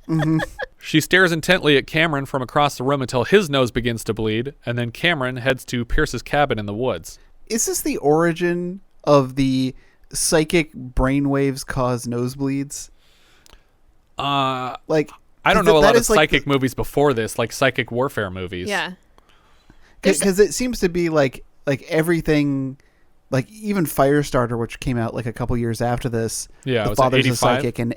Mm-hmm. She stares intently at Cameron from across the room until his nose begins to bleed, and then Cameron heads to Pierce's cabin in the woods. Is this the origin of the psychic brainwaves cause nosebleeds? Like I don't know a lot of psychic movies before this, like psychic warfare movies. Yeah. Because it seems to be like everything, like even Firestarter, which came out like a couple years after this. Yeah, the father's 85? a psychic, and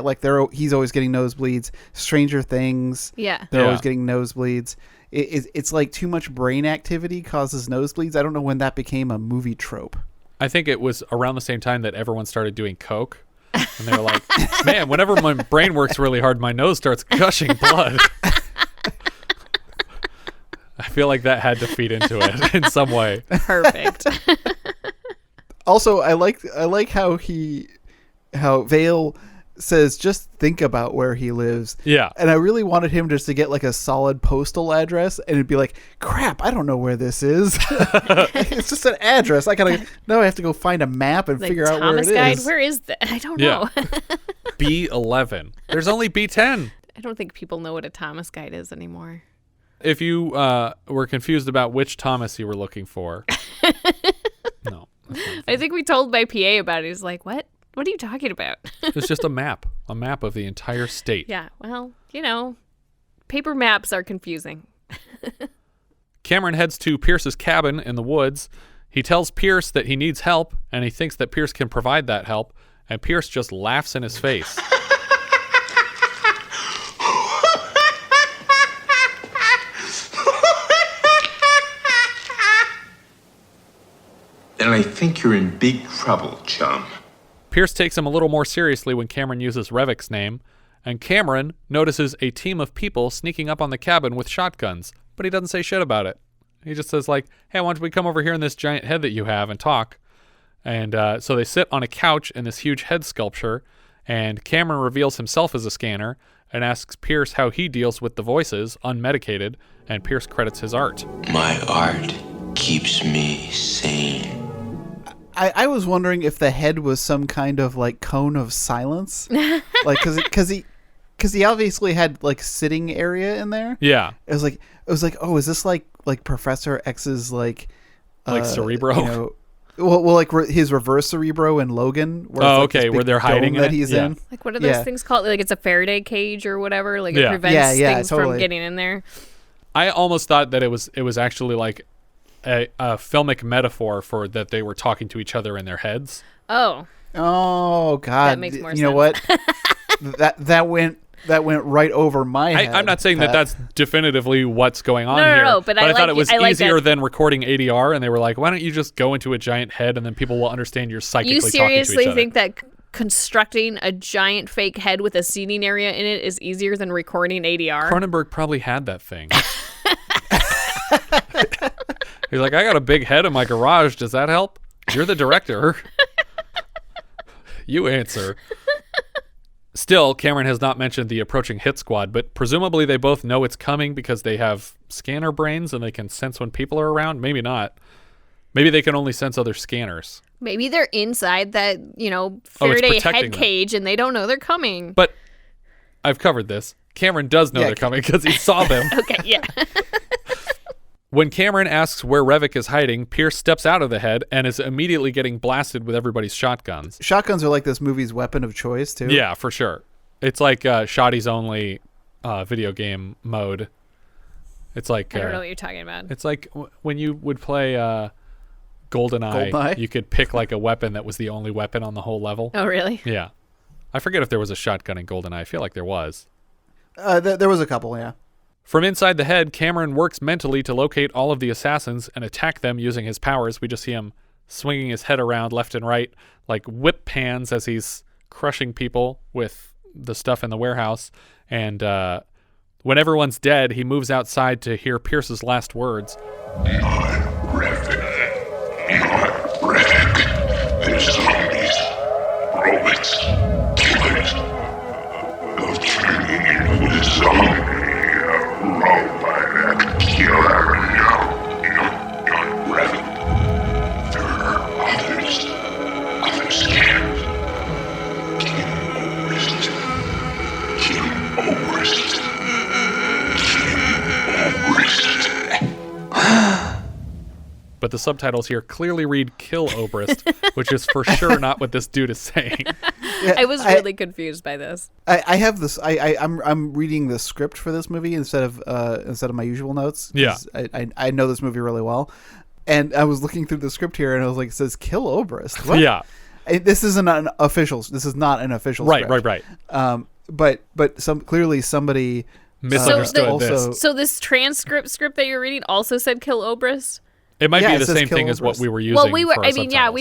like he's always getting nosebleeds. Stranger Things. Yeah. They're always getting nosebleeds. It's like too much brain activity causes nosebleeds. I don't know when that became a movie trope. I think it was around the same time that everyone started doing coke, and they were like, "Man, whenever my brain works really hard, my nose starts gushing blood." feel like that had to feed into it in some way. Perfect. Also, I like how Vale says just think about where he lives. Yeah. And I really wanted him just to get like a solid postal address, and it'd be like, crap, I don't know where this is. It's just an address. I have to go find a map and figure out where it Guide? is. Where is that? I don't know. B11. There's only B10. I don't think people know what a Thomas Guide is anymore. If you were confused about which Thomas you were looking for. No. I think we told my PA about it. He's like, what? What are you talking about? It's just a map of the entire state. Yeah, well, paper maps are confusing. Cameron heads to Pierce's cabin in the woods. He tells Pierce that he needs help, and he thinks that Pierce can provide that help, and Pierce just laughs in his face. Then I think you're in big trouble, chum. Pierce takes him a little more seriously when Cameron uses Revok's name, and Cameron notices a team of people sneaking up on the cabin with shotguns, but he doesn't say shit about it. He just says, like, hey, why don't we come over here in this giant head that you have and talk? And so they sit on a couch in this huge head sculpture, and Cameron reveals himself as a scanner and asks Pierce how he deals with the voices, unmedicated, and Pierce credits his art. My art keeps me sane. I was wondering if the head was some kind of like cone of silence, like because he obviously had like sitting area in there. Yeah, it was like oh, is this like Professor X's like Cerebro? Well, like his reverse Cerebro in Logan. Where okay, where they're hiding that he's in. Like what are those things called? Like it's a Faraday cage or whatever. Like it prevents things from getting in there. I almost thought that it was actually like a filmic metaphor for that they were talking to each other in their heads. Oh God! That makes more sense. You know what? that went right over my head. I'm not saying that that's definitively what's going on here. No, but I thought it was easier than recording ADR, and they were like, why don't you just go into a giant head and then people will understand you're psychically talking to each other. You seriously think that constructing a giant fake head with a seating area in it is easier than recording ADR? Cronenberg probably had that thing. He's like, I got a big head in my garage. Does that help? You're the director. You answer. Still, Cameron has not mentioned the approaching hit squad, but presumably they both know it's coming because they have scanner brains and they can sense when people are around. Maybe not. Maybe they can only sense other scanners. Maybe they're inside that, Faraday head cage and they don't know they're coming. But I've covered this. Cameron does know they're coming because he saw them. Okay, yeah. When Cameron asks where Revok is hiding, Pierce steps out of the head and is immediately getting blasted with everybody's shotguns. Shotguns are like this movie's weapon of choice, too. Yeah, for sure. It's like Shotty's only video game mode. It's like... I don't know what you're talking about. It's like when you would play GoldenEye, you could pick like a weapon that was the only weapon on the whole level. Oh, really? Yeah. I forget if there was a shotgun in GoldenEye. I feel like there was. There was a couple, yeah. From inside the head, Cameron works mentally to locate all of the assassins and attack them using his powers. We just see him swinging his head around left and right, like whip pans as he's crushing people with the stuff in the warehouse. And when everyone's dead, he moves outside to hear Pierce's last words. Not Revok. Not Revok. They're zombies. Robots. Killers. They'll turn you into a zombie. Robot killer. No, not Revok. There are others. Others can. Kill Obrist. Kill Obrist. But the subtitles here clearly read "Kill Obrist," which is for sure not what this dude is saying. Yeah, I was really confused by this. I have this. I'm reading the script for this movie instead of my usual notes. Yeah, I know this movie really well, and I was looking through the script here, and I was like, it says "Kill Obrist." What? Yeah, this isn't an official. This is not an official. Right, script. right. But clearly somebody misunderstood this. So this transcript script that you're reading also said "Kill Obrist." It might be the same thing as what we were using. Well, we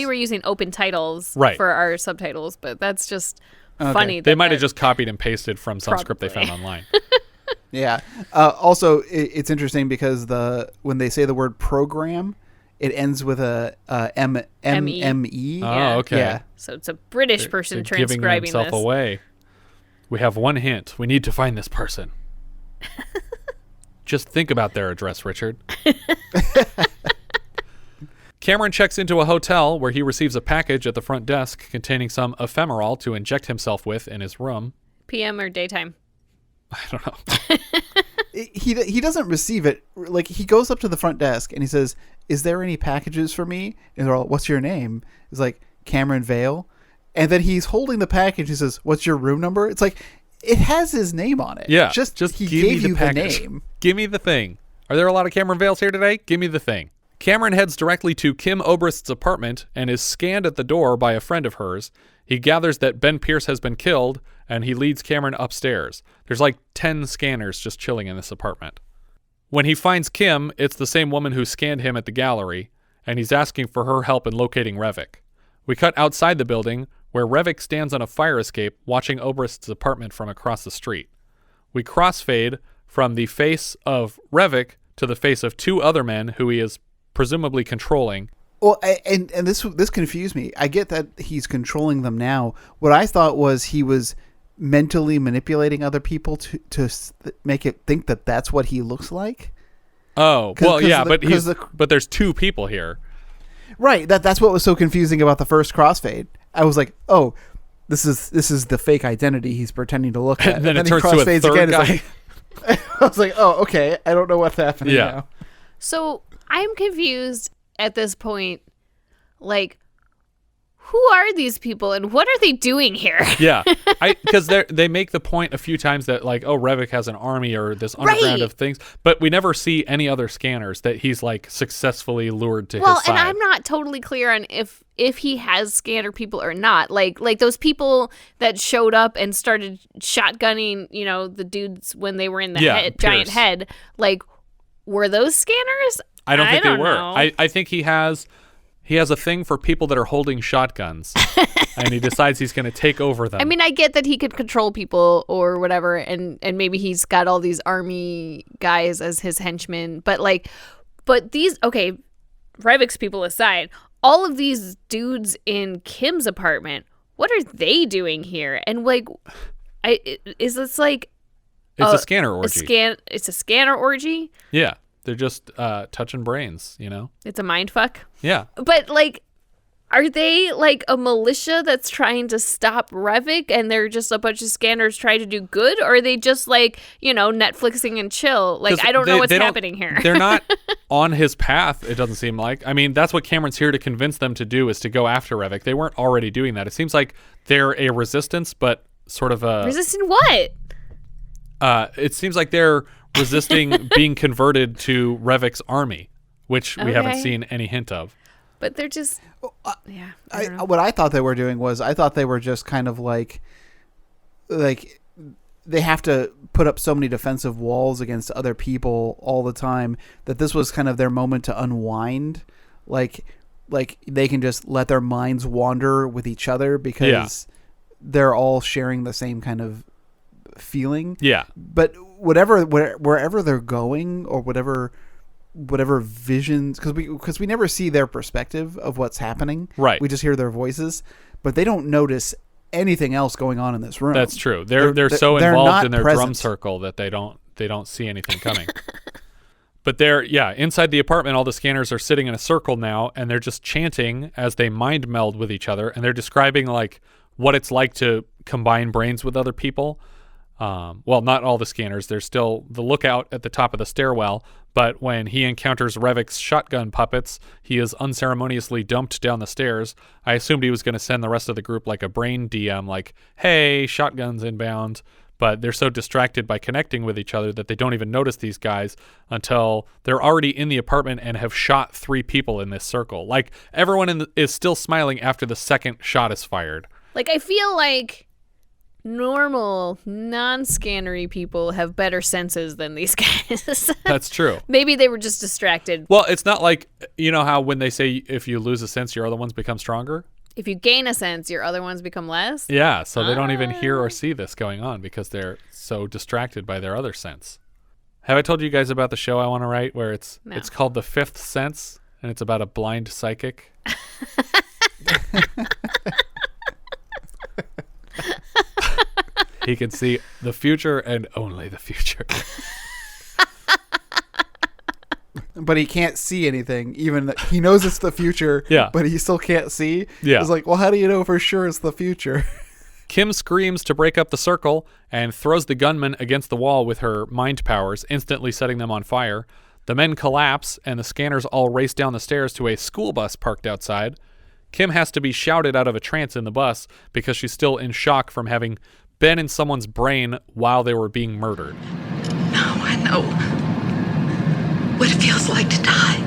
were using open titles for our subtitles, but that's just funny. They might have just copied and pasted from some script they found online. Yeah. Also, it's interesting because when they say the word program, it ends with a M-E. Oh, okay. Yeah. So it's a British person they're transcribing giving himself this. away. We have one hint. We need to find this person. Just think about their address, Richard. Cameron checks into a hotel where he receives a package at the front desk containing some ephemeral to inject himself with in his room. PM or daytime? I don't know. He doesn't receive it. Like, he goes up to the front desk and he says, "Is there any packages for me?" And they're all, "What's your name?" It's like, "Cameron Vale." And then he's holding the package. He says, "What's your room number?" It's like, it has his name on it. Yeah. Just he give me gave you package. the name. Give me the thing. Are there a lot of Cameron Vales here today? Give me the thing. Cameron heads directly to Kim Obrist's apartment and is scanned at the door by a friend of hers. He gathers that Ben Pierce has been killed, and he leads Cameron upstairs. There's like 10 scanners just chilling in this apartment. When he finds Kim, it's the same woman who scanned him at the gallery, and he's asking for her help in locating Revok. We cut outside the building, where Revok stands on a fire escape watching Obrist's apartment from across the street. We crossfade from the face of Revok to the face of two other men who he is presumably controlling. Well, and this confused me. I get that he's controlling them now. What I thought was he was mentally manipulating other people to make it think that that's what he looks like. Oh, well, yeah, but there's two people here. Right. That's what was so confusing about the first crossfade. I was like, oh, this is the fake identity he's pretending to look at. And then it turns to a third guy. Like, I was like, oh, okay. I don't know what's happening now. So I'm confused at this point. Like, who are these people and what are they doing here? Yeah, because they make the point a few times that like, oh, Revok has an army or this underground of things, but we never see any other scanners that he's like successfully lured to his side. Well, and I'm not totally clear on if he has scanner people or not. Like those people that showed up and started shotgunning, the dudes when they were in the giant head. Like, were those scanners? I don't think they were. Know. I think he has a thing for people that are holding shotguns, and he decides he's going to take over them. I mean, I get that he could control people or whatever, and maybe he's got all these army guys as his henchmen, but these, okay, Revok's people aside, all of these dudes in Kim's apartment, what are they doing here? And like, is this like... It's a scanner orgy. It's a scanner orgy? Yeah. They're just touching brains, It's a mind fuck. Yeah. But like, are they like a militia that's trying to stop Revok and they're just a bunch of scanners trying to do good? Or are they just like, Netflixing and chill? Like, I don't know what's happening here. They're not on his path, it doesn't seem like. I mean, that's what Cameron's here to convince them to do, is to go after Revok. They weren't already doing that. It seems like they're a resistance, but sort of a... Resistant what? It seems like they're resisting being converted to Revok's army, which we haven't seen any hint of. But they're just, what I thought they were doing was, I thought they were just kind of like they have to put up so many defensive walls against other people all the time that this was kind of their moment to unwind. Like they can just let their minds wander with each other because they're all sharing the same kind of feeling. Yeah. But wherever they're going, or whatever visions, because we never see their perspective of what's happening. Right. We just hear their voices, but they don't notice anything else going on in this room. That's true. They're so involved in their drum circle that they don't see anything coming. But inside the apartment, all the scanners are sitting in a circle now, and they're just chanting as they mind meld with each other, and they're describing like what it's like to combine brains with other people. Well, not all the scanners. There's still the lookout at the top of the stairwell, but when he encounters Revok's shotgun puppets, he is unceremoniously dumped down the stairs. I assumed he was going to send the rest of the group like a brain DM, like, hey, shotguns inbound, but they're so distracted by connecting with each other that they don't even notice these guys until they're already in the apartment and have shot 3 people in this circle. Like, everyone is still smiling after the second shot is fired. Like, I feel like normal, non-scannery people have better senses than these guys. That's true. Maybe they were just distracted. Well, it's not like, how when they say if you lose a sense, your other ones become stronger? If you gain a sense, your other ones become less? Yeah, so they don't even hear or see this going on because they're so distracted by their other sense. Have I told you guys about the show I want to write where it's called The Fifth Sense, and it's about a blind psychic? He can see the future and only the future. But he can't see anything. Even he knows it's the future, but he still can't see. Yeah. It's like, well, how do you know for sure it's the future? Kim screams to break up the circle and throws the gunman against the wall with her mind powers, instantly setting them on fire. The men collapse, and the scanners all race down the stairs to a school bus parked outside. Kim has to be shouted out of a trance in the bus because she's still in shock from having been in someone's brain while they were being murdered. Now I know what it feels like to die.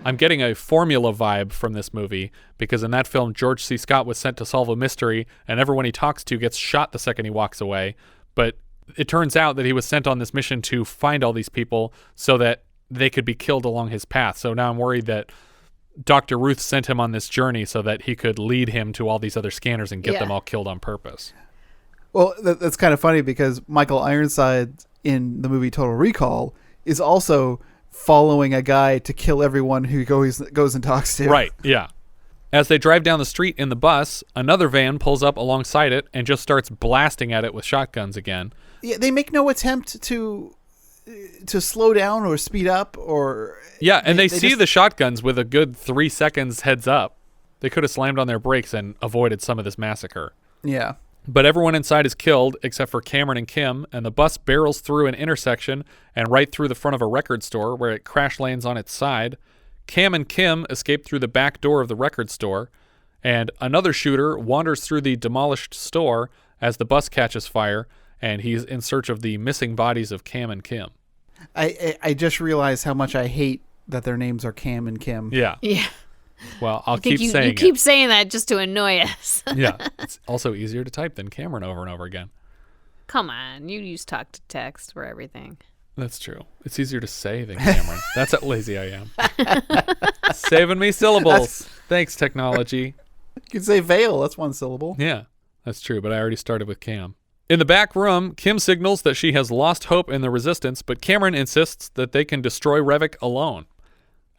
I'm getting a formula vibe from this movie because in that film, George C. Scott was sent to solve a mystery, and everyone he talks to gets shot the second he walks away. But it turns out that he was sent on this mission to find all these people so that they could be killed along his path. So now I'm worried that Dr. Ruth sent him on this journey so that he could lead him to all these other scanners and get them all killed on purpose. Well, that's kind of funny because Michael Ironside in the movie Total Recall is also following a guy to kill everyone who goes and talks to. Right, yeah. As they drive down the street in the bus, another van pulls up alongside it and just starts blasting at it with shotguns again. Yeah, they make no attempt to slow down or speed up or... Yeah, and they see the shotguns with a good 3 seconds heads up. They could have slammed on their brakes and avoided some of this massacre. Yeah. But everyone inside is killed except for Cameron and Kim, and the bus barrels through an intersection and right through the front of a record store where it crash lands on its side. Cam and Kim escape through the back door of the record store, and another shooter wanders through the demolished store as the bus catches fire, and he's in search of the missing bodies of Cam and Kim. I just realized how much I hate that their names are Cam and Kim. Yeah. Yeah. Well, I'll keep saying it. You keep saying that just to annoy us. Yeah. It's also easier to type than Cameron over and over again. Come on. You use talk to text for everything. That's true. It's easier to say than Cameron. That's how lazy I am. Saving me syllables. Thanks, technology. You can say Vale. That's one syllable. Yeah, that's true, but I already started with Cam. In the back room, Kim signals that she has lost hope in the resistance, but Cameron insists that they can destroy Revok alone.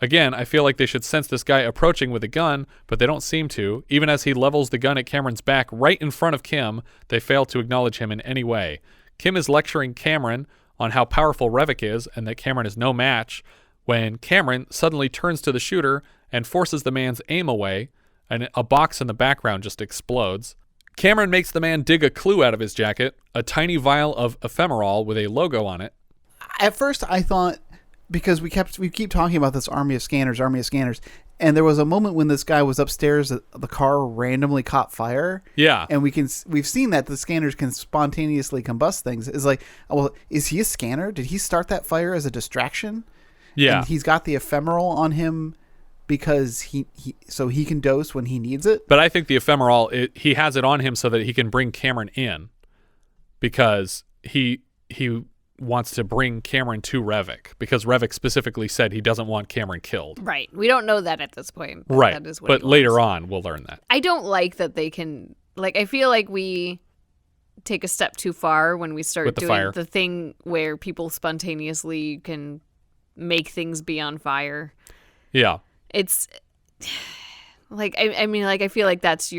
Again, I feel like they should sense this guy approaching with a gun, but they don't seem to. Even as he levels the gun at Cameron's back right in front of Kim, they fail to acknowledge him in any way. Kim is lecturing Cameron on how powerful Revok is and that Cameron is no match, when Cameron suddenly turns to the shooter and forces the man's aim away, and a box in the background just explodes. Cameron makes the man dig a clue out of his jacket, a tiny vial of ephemerol with a logo on it. At first, I thought, because we keep talking about this army of scanners, and there was a moment when this guy was upstairs, the car randomly caught fire. Yeah. And we've seen that the scanners can spontaneously combust things. It's like, well, is he a scanner? Did he start that fire as a distraction? Yeah. And he's got the ephemeral on him because he can dose when he needs it. But I think the ephemeral, he has it on him so that he can bring Cameron in, because he wants to bring Cameron to Revok, because Revok specifically said he doesn't want Cameron killed. Right. We don't know that at this point. Right. That is what but later on, we'll learn that. I don't like that they can, I feel like we take a step too far when we start doing the thing where people spontaneously can make things be on fire. Yeah. It's I feel like that's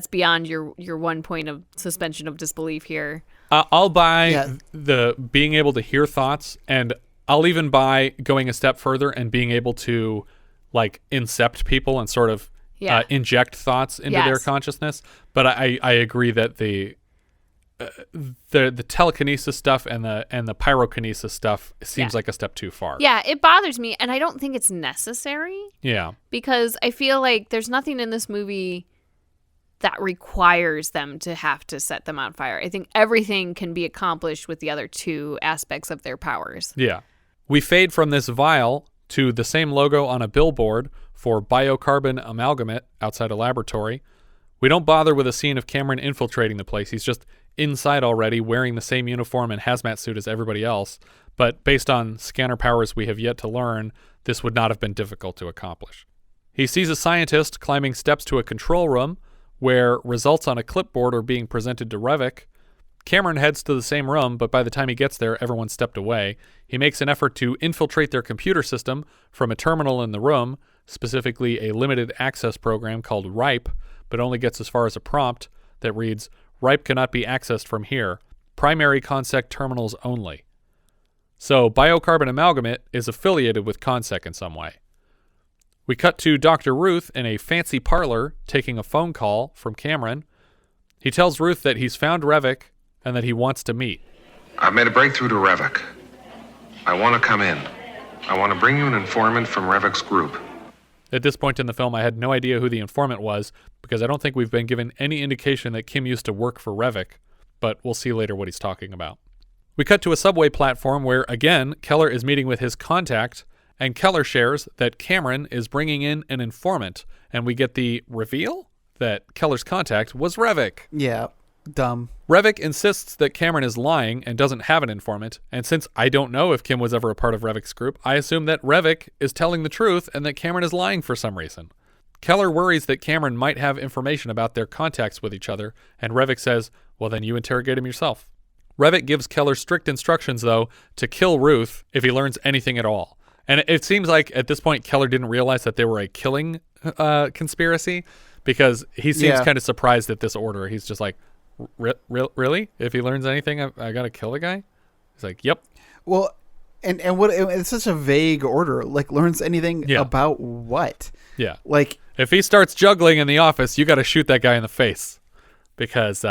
beyond your 1 point of suspension of disbelief here. I'll buy the being able to hear thoughts, and I'll even buy going a step further and being able to incept people and sort of inject thoughts into their consciousness. But I agree that the telekinesis stuff and the pyrokinesis stuff seems like a step too far. Yeah, it bothers me, and I don't think it's necessary. Yeah. Because I feel like there's nothing in this movie that requires them to have to set them on fire. I think everything can be accomplished with the other two aspects of their powers. Yeah. We fade from this vial to the same logo on a billboard for biocarbon amalgamate outside a laboratory. We don't bother with a scene of Cameron infiltrating the place. He's just inside already, wearing the same uniform and hazmat suit as everybody else. But based on scanner powers we have yet to learn, this would not have been difficult to accomplish. He sees a scientist climbing steps to a control room where results on a clipboard are being presented to Revok. Cameron heads to the same room, but by the time he gets there, everyone's stepped away. He makes an effort to infiltrate their computer system from a terminal in the room, specifically a limited access program called RIPE, but only gets as far as a prompt that reads, "RIPE cannot be accessed from here. Primary ConSec terminals only." So biocarbon amalgamate is affiliated with ConSec in some way. We cut to Dr. Ruth in a fancy parlor taking a phone call from Cameron. He tells Ruth that he's found Revok and that he wants to meet. I've made a breakthrough to Revok. I want to come in. I want to bring you an informant from Revok's group. At this point in the film, I had no idea who the informant was because I don't think we've been given any indication that Kim used to work for Revok, but we'll see later what he's talking about. We cut to a subway platform where, again, Keller is meeting with his contact, and Keller shares that Cameron is bringing in an informant, and we get the reveal that Keller's contact was Revok. Yeah, dumb. Revok insists that Cameron is lying and doesn't have an informant, and since I don't know if Kim was ever a part of Revok's group, I assume that Revok is telling the truth and that Cameron is lying for some reason. Keller worries that Cameron might have information about their contacts with each other, and Revok says, well, then you interrogate him yourself. Revok gives Keller strict instructions, though, to kill Ruth if he learns anything at all. And it seems like at this point Keller didn't realize that they were a killing conspiracy, because he seems kind of surprised at this order. He's just like, really? If he learns anything, I got to kill the guy? He's like, yep. Well, and what? It's such a vague order. Like, learns anything about what? Yeah. Like, if he starts juggling in the office, you got to shoot that guy in the face, because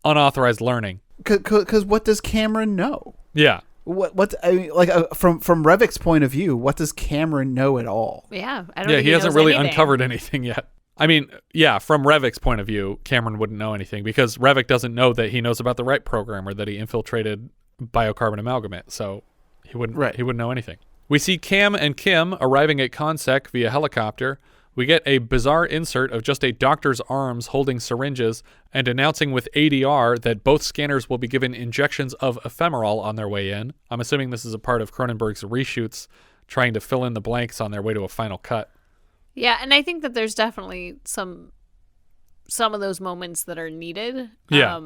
unauthorized learning. Because what does Cameron know? Yeah. What I mean, like from Revok's point of view, what does Cameron know at all? Yeah, I don't. Yeah, he hasn't really uncovered anything yet. I mean, yeah, from Revok's point of view, Cameron wouldn't know anything because Revok doesn't know that he knows about the RIPE program or that he infiltrated biocarbon amalgamate, so he wouldn't know anything. We see Cam and Kim arriving at ConSec via helicopter. We get a bizarre insert of just a doctor's arms holding syringes and announcing with ADR that both scanners will be given injections of ephemeral on their way in. I'm assuming this is a part of Cronenberg's reshoots, trying to fill in the blanks on their way to a final cut. Yeah, and I think that there's definitely some of those moments that are needed. Yeah.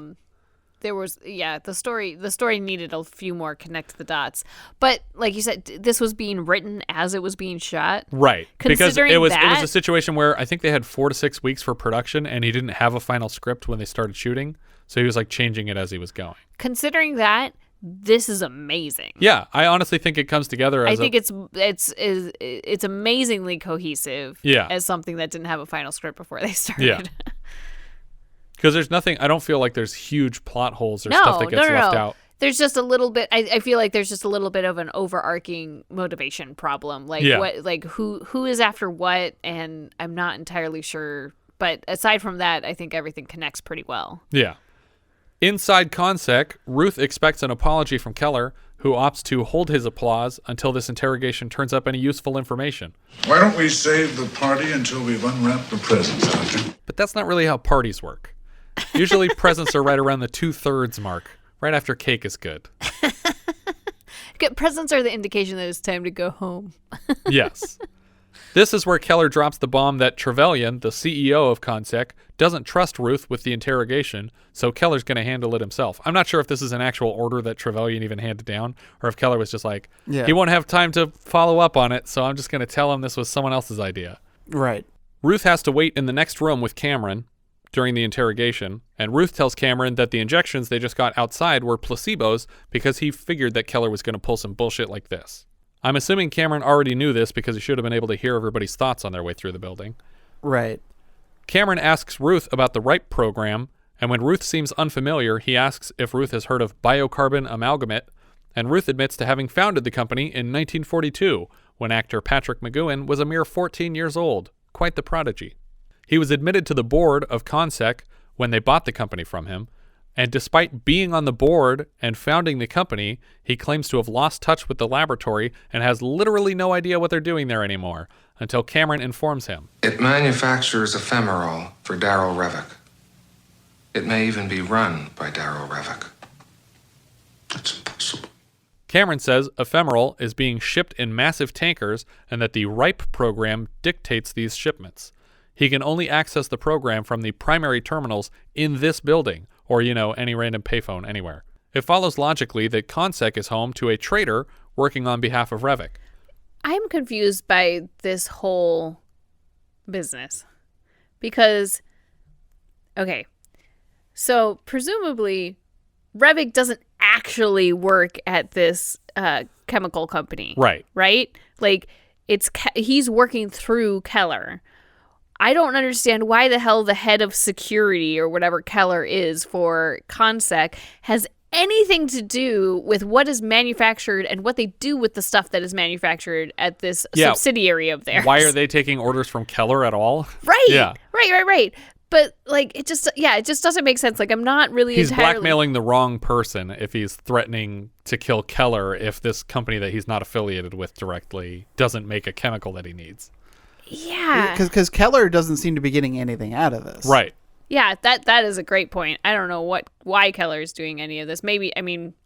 There was, the story needed a few more connect the dots. But like you said, this was being written as it was being shot. Right. Because it was that, a situation where I think they had 4 to 6 weeks for production and he didn't have a final script when they started shooting. So he was like changing it as he was going. Considering that, this is amazing. Yeah, I honestly think it comes together as I think it's amazingly cohesive as something that didn't have a final script before they started. Yeah. Because there's nothing, I don't feel like there's huge plot holes or stuff that gets left out. There's just a little bit, I feel like there's just a little bit of an overarching motivation problem. Like what, like who is after what, and I'm not entirely sure. But aside from that, I think everything connects pretty well. Yeah. Inside ConSec, Ruth expects an apology from Keller, who opts to hold his applause until this interrogation turns up any useful information. Why don't we save the party until we've unwrapped the presents, Doctor? But that's not really how parties work. Usually presents are right around the 2/3 mark, right after cake is good. Presents are the indication that it's time to go home. Yes. This is where Keller drops the bomb that Trevellyan, the CEO of ConSec, doesn't trust Ruth with the interrogation, so Keller's going to handle it himself. I'm not sure if this is an actual order that Trevellyan even handed down, or if Keller was just like, he won't have time to follow up on it, so I'm just going to tell him this was someone else's idea. Right. Ruth has to wait in the next room with Cameron during the interrogation, and Ruth tells Cameron that the injections they just got outside were placebos because he figured that Keller was going to pull some bullshit like this. I'm assuming Cameron already knew this because he should have been able to hear everybody's thoughts on their way through the building. Right. Cameron asks Ruth about the RIPE program, and when Ruth seems unfamiliar, he asks if Ruth has heard of biocarbon amalgamate, and Ruth admits to having founded the company in 1942, when actor Patrick McGoohan was a mere 14 years old. Quite the prodigy. He was admitted to the board of ConSec when they bought the company from him, and despite being on the board and founding the company, he claims to have lost touch with the laboratory and has literally no idea what they're doing there anymore, until Cameron informs him. It manufactures ephemeral for Darryl Revok. It may even be run by Darryl Revok. That's impossible. Cameron says ephemeral is being shipped in massive tankers and that the RIPE program dictates these shipments. He can only access the program from the primary terminals in this building, or, any random payphone anywhere. It follows logically that Consec is home to a traitor working on behalf of Revok. I'm confused by this whole business because, okay, so presumably Revok doesn't actually work at this chemical company. Right. Right? Like, he's working through Keller. I don't understand why the hell the head of security or whatever Keller is for Consec has anything to do with what is manufactured and what they do with the stuff that is manufactured at this subsidiary of theirs. Why are they taking orders from Keller at all? Right. Yeah. Right. But it just doesn't make sense. Like, I'm not really He's blackmailing the wrong person if he's threatening to kill Keller if this company that he's not affiliated with directly doesn't make a chemical that he needs. Yeah. Because Keller doesn't seem to be getting anything out of this. Right. Yeah, that is a great point. I don't know why Keller is doing any of this. Maybe,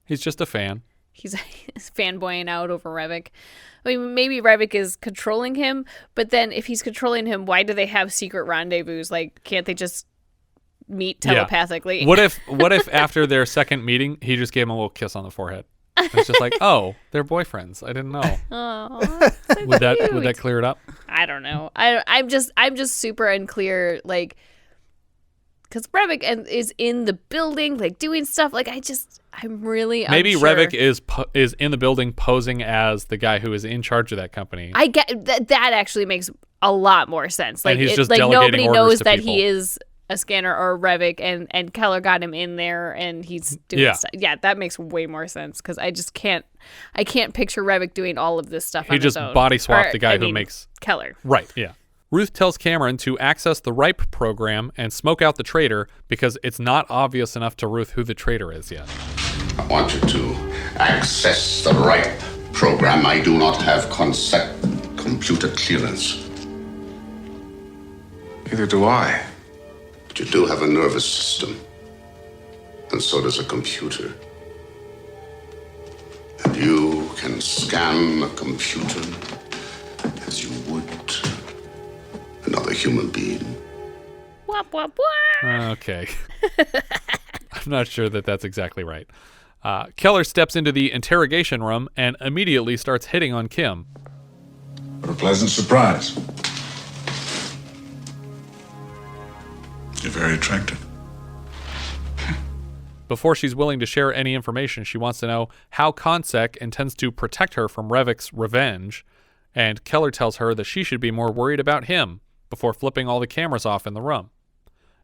he's just a fan. He's fanboying out over Revok. Maybe Revok is controlling him, but then if he's controlling him, why do they have secret rendezvous? Like, can't they just meet telepathically? Yeah. What if after their second meeting, he just gave him a little kiss on the forehead? It's just like, oh, they're boyfriends. I didn't know. Oh, so would that clear it up? I don't know. I'm just super unclear. Like, because Revok is in the building, like doing stuff. Like, I'm really maybe unsure. Revok is in the building posing as the guy who is in charge of that company. I get that actually makes a lot more sense. Like, and he's just delegating nobody orders knows to that people. he is a scanner or Revok, and Keller got him in there, and he's doing stuff. Yeah, that makes way more sense because I can't picture Revok doing all of this stuff. He just body swapped the guy who makes Keller. Right. Yeah. Ruth tells Cameron to access the RIPE program and smoke out the traitor because it's not obvious enough to Ruth who the traitor is yet. I want you to access the RIPE program. I do not have computer clearance. Neither do I. But you do have a nervous system. And so does a computer. And you can scan a computer as you would another human being. Wop, wop, wop. Okay. I'm not sure that that's exactly right. Keller steps into the interrogation room and immediately starts hitting on Kim. What a pleasant surprise. You're very attractive. Before she's willing to share any information, she wants to know how Consec intends to protect her from Revok's revenge, and Keller tells her that she should be more worried about him before flipping all the cameras off in the room.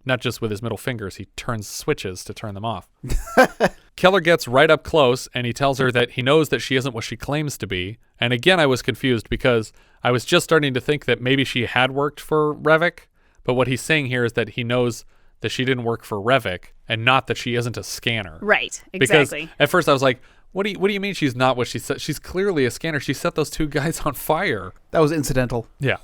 Not just with his middle fingers, he turns switches to turn them off. Keller gets right up close, and he tells her that he knows that she isn't what she claims to be. And again, I was confused because I was just starting to think that maybe she had worked for Revok, but what he's saying here is that he knows that she didn't work for Revok, and not that she isn't a scanner. Right, exactly. Because at first I was like, what do you mean she's not what she said? She's clearly a scanner. She set those two guys on fire. That was incidental. Yeah.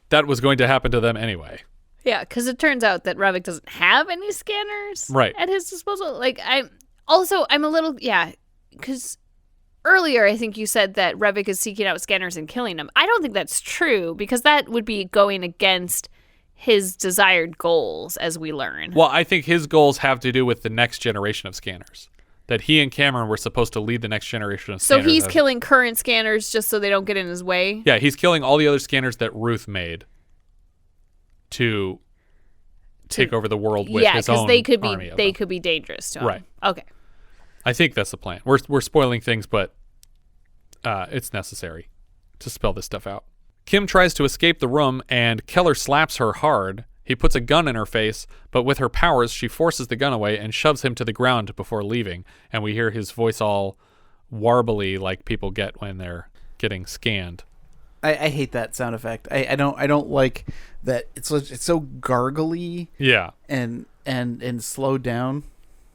That was going to happen to them anyway. Yeah, because it turns out that Revok doesn't have any scanners at his disposal. Like, I'm a little, because earlier I think you said that Revok is seeking out scanners and killing them. I don't think that's true, because that would be going against his desired goals, as we learn. Well, I think his goals have to do with the next generation of scanners. That he and Cameron were supposed to lead the next generation of scanners. So he's killing current scanners just so they don't get in his way? Yeah, he's killing all the other scanners that Ruth made to take over the world with his own army. Yeah, because they could be dangerous to him. Right. Okay. I think that's the plan. We're spoiling things, but it's necessary to spell this stuff out. Kim tries to escape the room, and Keller slaps her hard. He puts a gun in her face, but with her powers, she forces the gun away and shoves him to the ground before leaving. And we hear his voice all warbly like people get when they're getting scanned. I hate that sound effect. I don't like that. It's so gargly. Yeah. And slowed down.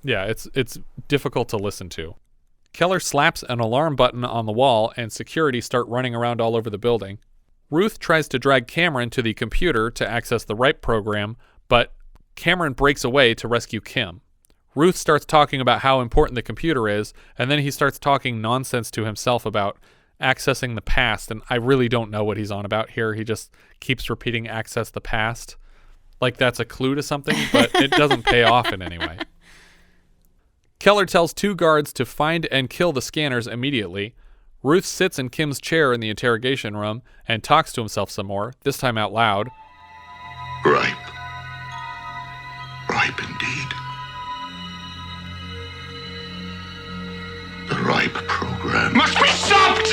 Yeah, it's difficult to listen to. Keller slaps an alarm button on the wall, and security start running around all over the building. Ruth tries to drag Cameron to the computer to access the RIPE program, but Cameron breaks away to rescue Kim. Ruth starts talking about how important the computer is, and then he starts talking nonsense to himself about accessing the past, and I really don't know what he's on about here. He just keeps repeating access the past. Like that's a clue to something, but it doesn't pay off in any way. Keller tells 2 guards to find and kill the scanners immediately. Ruth sits in Kim's chair in the interrogation room and talks to himself some more, this time out loud. Ripe. Ripe indeed. The ripe program must be stopped!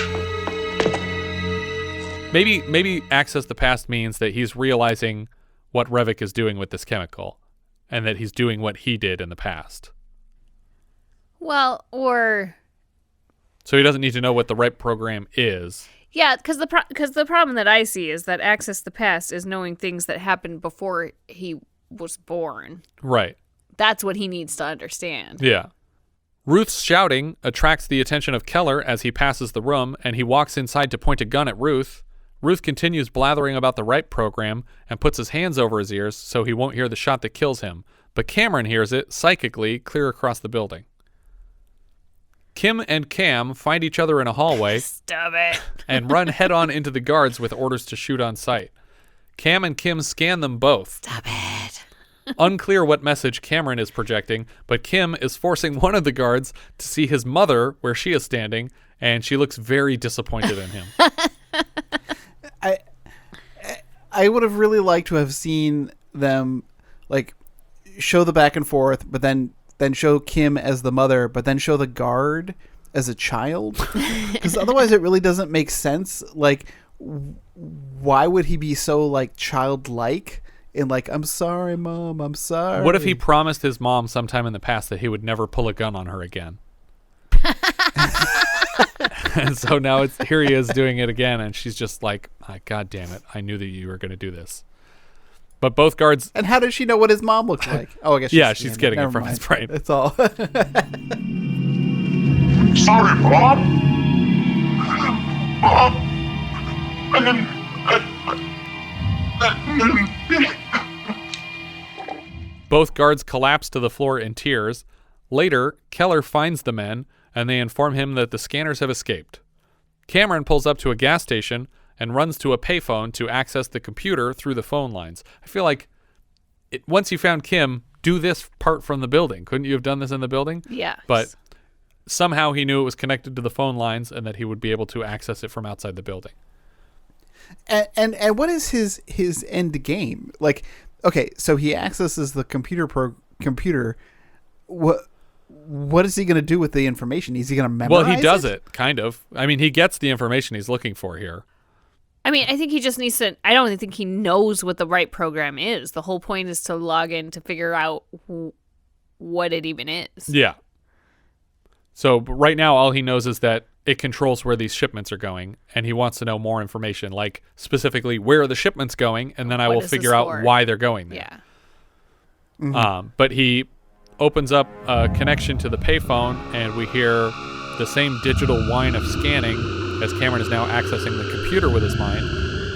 Maybe access the past means that he's realizing what Revok is doing with this chemical, and that he's doing what he did in the past. Well, or... So he doesn't need to know what the ripe program is. Yeah, because the problem that I see is that access the past is knowing things that happened before he was born. Right. That's what he needs to understand. Yeah. Ruth's shouting attracts the attention of Keller as he passes the room, and he walks inside to point a gun at Ruth. Ruth continues blathering about the ripe program and puts his hands over his ears so he won't hear the shot that kills him. But Cameron hears it, psychically, clear across the building. Kim and Cam find each other in a hallway. Stop it. And run head-on into the guards with orders to shoot on sight. Cam and Kim scan them both. Stop it. Unclear what message Cameron is projecting, but Kim is forcing one of the guards to see his mother where she is standing, and she looks very disappointed in him. I would have really liked to have seen them like show the back and forth, but then show Kim as the mother, but then show the guard as a child, because otherwise it really doesn't make sense. Like, why would he be so like childlike and like, I'm sorry, Mom, I'm sorry? What if he promised his mom sometime in the past that he would never pull a gun on her again? And so now here he is doing it again, and she's just like, God damn it, I knew that you were going to do this. But both guards... And how does she know what his mom looks like? Oh, I guess she's getting it from his brain. That's all. Sorry, Mom. Both guards collapse to the floor in tears. Later, Keller finds the men, and they inform him that the scanners have escaped. Cameron pulls up to a gas station and runs to a payphone to access the computer through the phone lines. I feel like once you found Kim, do this part from the building. Couldn't you have done this in the building? Yeah. But somehow he knew it was connected to the phone lines and that he would be able to access it from outside the building. And what is his end game? Like, okay, so he accesses the computer. What is he going to do with the information? Is he going to memorize it? Well, he does it, kind of. I mean, he gets the information he's looking for here. I mean, I think he just needs to... I don't even think he knows what the right program is. The whole point is to log in to figure out what it even is. Yeah. So right now, all he knows is that it controls where these shipments are going, and he wants to know more information, like specifically where are the shipments going, and then I will figure out why they're going there. Yeah. Mm-hmm. But he opens up a connection to the payphone, and we hear the same digital whine of scanning as Cameron is now accessing the computer with his mind,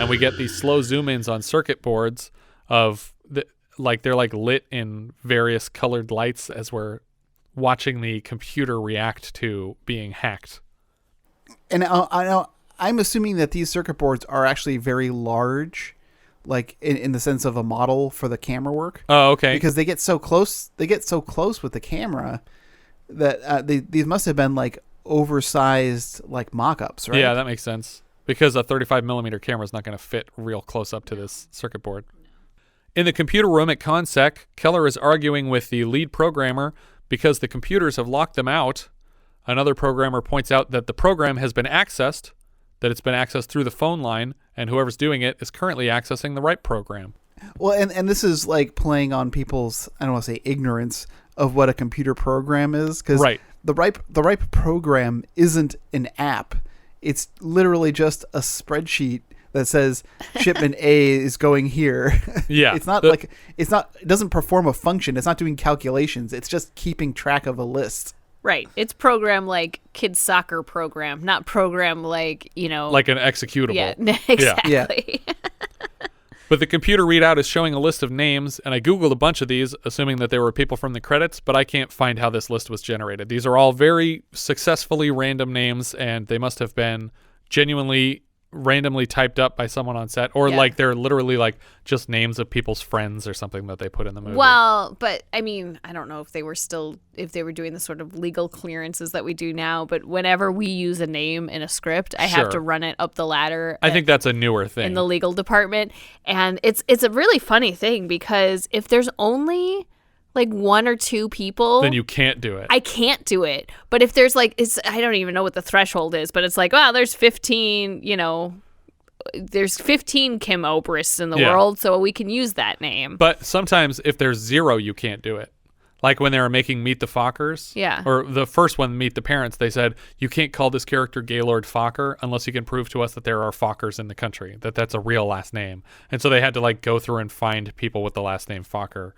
and we get these slow zoom-ins on circuit boards of they're like lit in various colored lights as we're watching the computer react to being hacked. And I'm assuming that these circuit boards are actually very large, like in the sense of a model for the camera work. Oh, okay. Because they get so close. They get so close with the camera that these must have been like oversized like mock-ups, right? Yeah, that makes sense. Because a 35 millimeter camera is not going to fit real close up to this circuit board. In the computer room at ConSec, Keller is arguing with the lead programmer because the computers have locked them out. Another programmer points out that the program has been accessed, that it's been accessed through the phone line, and whoever's doing it is currently accessing the right program. Well, and this is like playing on people's, I don't want to say ignorance of what a computer program is, because the ripe program isn't an app. It's literally just a spreadsheet that says shipment A is going here. Yeah. It's not it doesn't perform a function. It's not doing calculations. It's just keeping track of a list. Right. It's program like kids soccer program, not program like, like an executable. Yeah, exactly. Yeah. But the computer readout is showing a list of names, and I Googled a bunch of these, assuming that they were people from the credits, but I can't find how this list was generated. These are all very successfully random names, and they must have been genuinely randomly typed up by someone on set, or like they're literally like just names of people's friends or something that they put in the movie. Well, but I mean, I don't know if they were doing the sort of legal clearances that we do now, but whenever we use a name in a script, I have to run it up the ladder. I think that's a newer thing in the legal department, and it's a really funny thing because if there's only like one or two people, then you can't do it. I can't do it. But if there's like, I don't even know what the threshold is, but it's like, well, there's 15, there's 15 Kim Obrists in the world, so we can use that name. But sometimes if there's 0, you can't do it. Like when they were making Meet the Fockers, or the first one, Meet the Parents, they said, you can't call this character Gaylord Focker unless you can prove to us that there are Fockers in the country, that's a real last name. And so they had to like go through and find people with the last name Focker.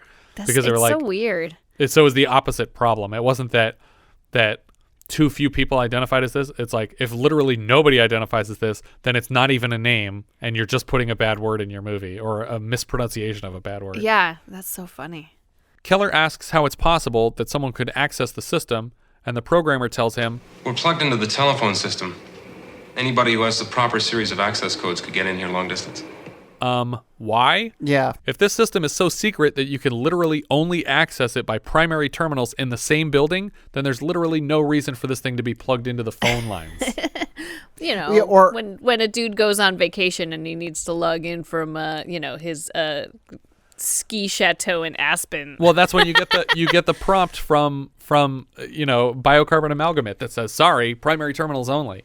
Because they were like, so weird. So it was the opposite problem. It wasn't that too few people identified as this. It's like if literally nobody identifies as this, then it's not even a name, and you're just putting a bad word in your movie or a mispronunciation of a bad word. Yeah, that's so funny. Keller asks how it's possible that someone could access the system, and the programmer tells him, "We're plugged into the telephone system. Anybody who has the proper series of access codes could get in here long distance." Why? Yeah. If this system is so secret that you can literally only access it by primary terminals in the same building, then there's literally no reason for this thing to be plugged into the phone lines. Or when a dude goes on vacation and he needs to log in from his ski chateau in Aspen. Well, that's when you get the prompt from biocarbon amalgamate that says, "Sorry, primary terminals only."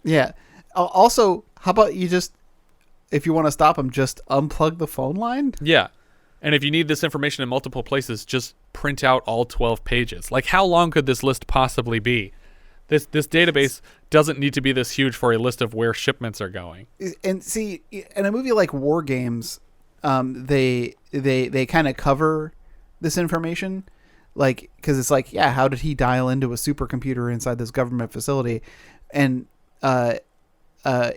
Yeah. Also, how about you just, if you want to stop them, just unplug the phone line? Yeah. And if you need this information in multiple places, just print out all 12 pages. Like, how long could this list possibly be? This database doesn't need to be this huge for a list of where shipments are going. And see, in a movie like War Games, they kind of cover this information, like, because it's like, yeah, how did he dial into a supercomputer inside this government facility? And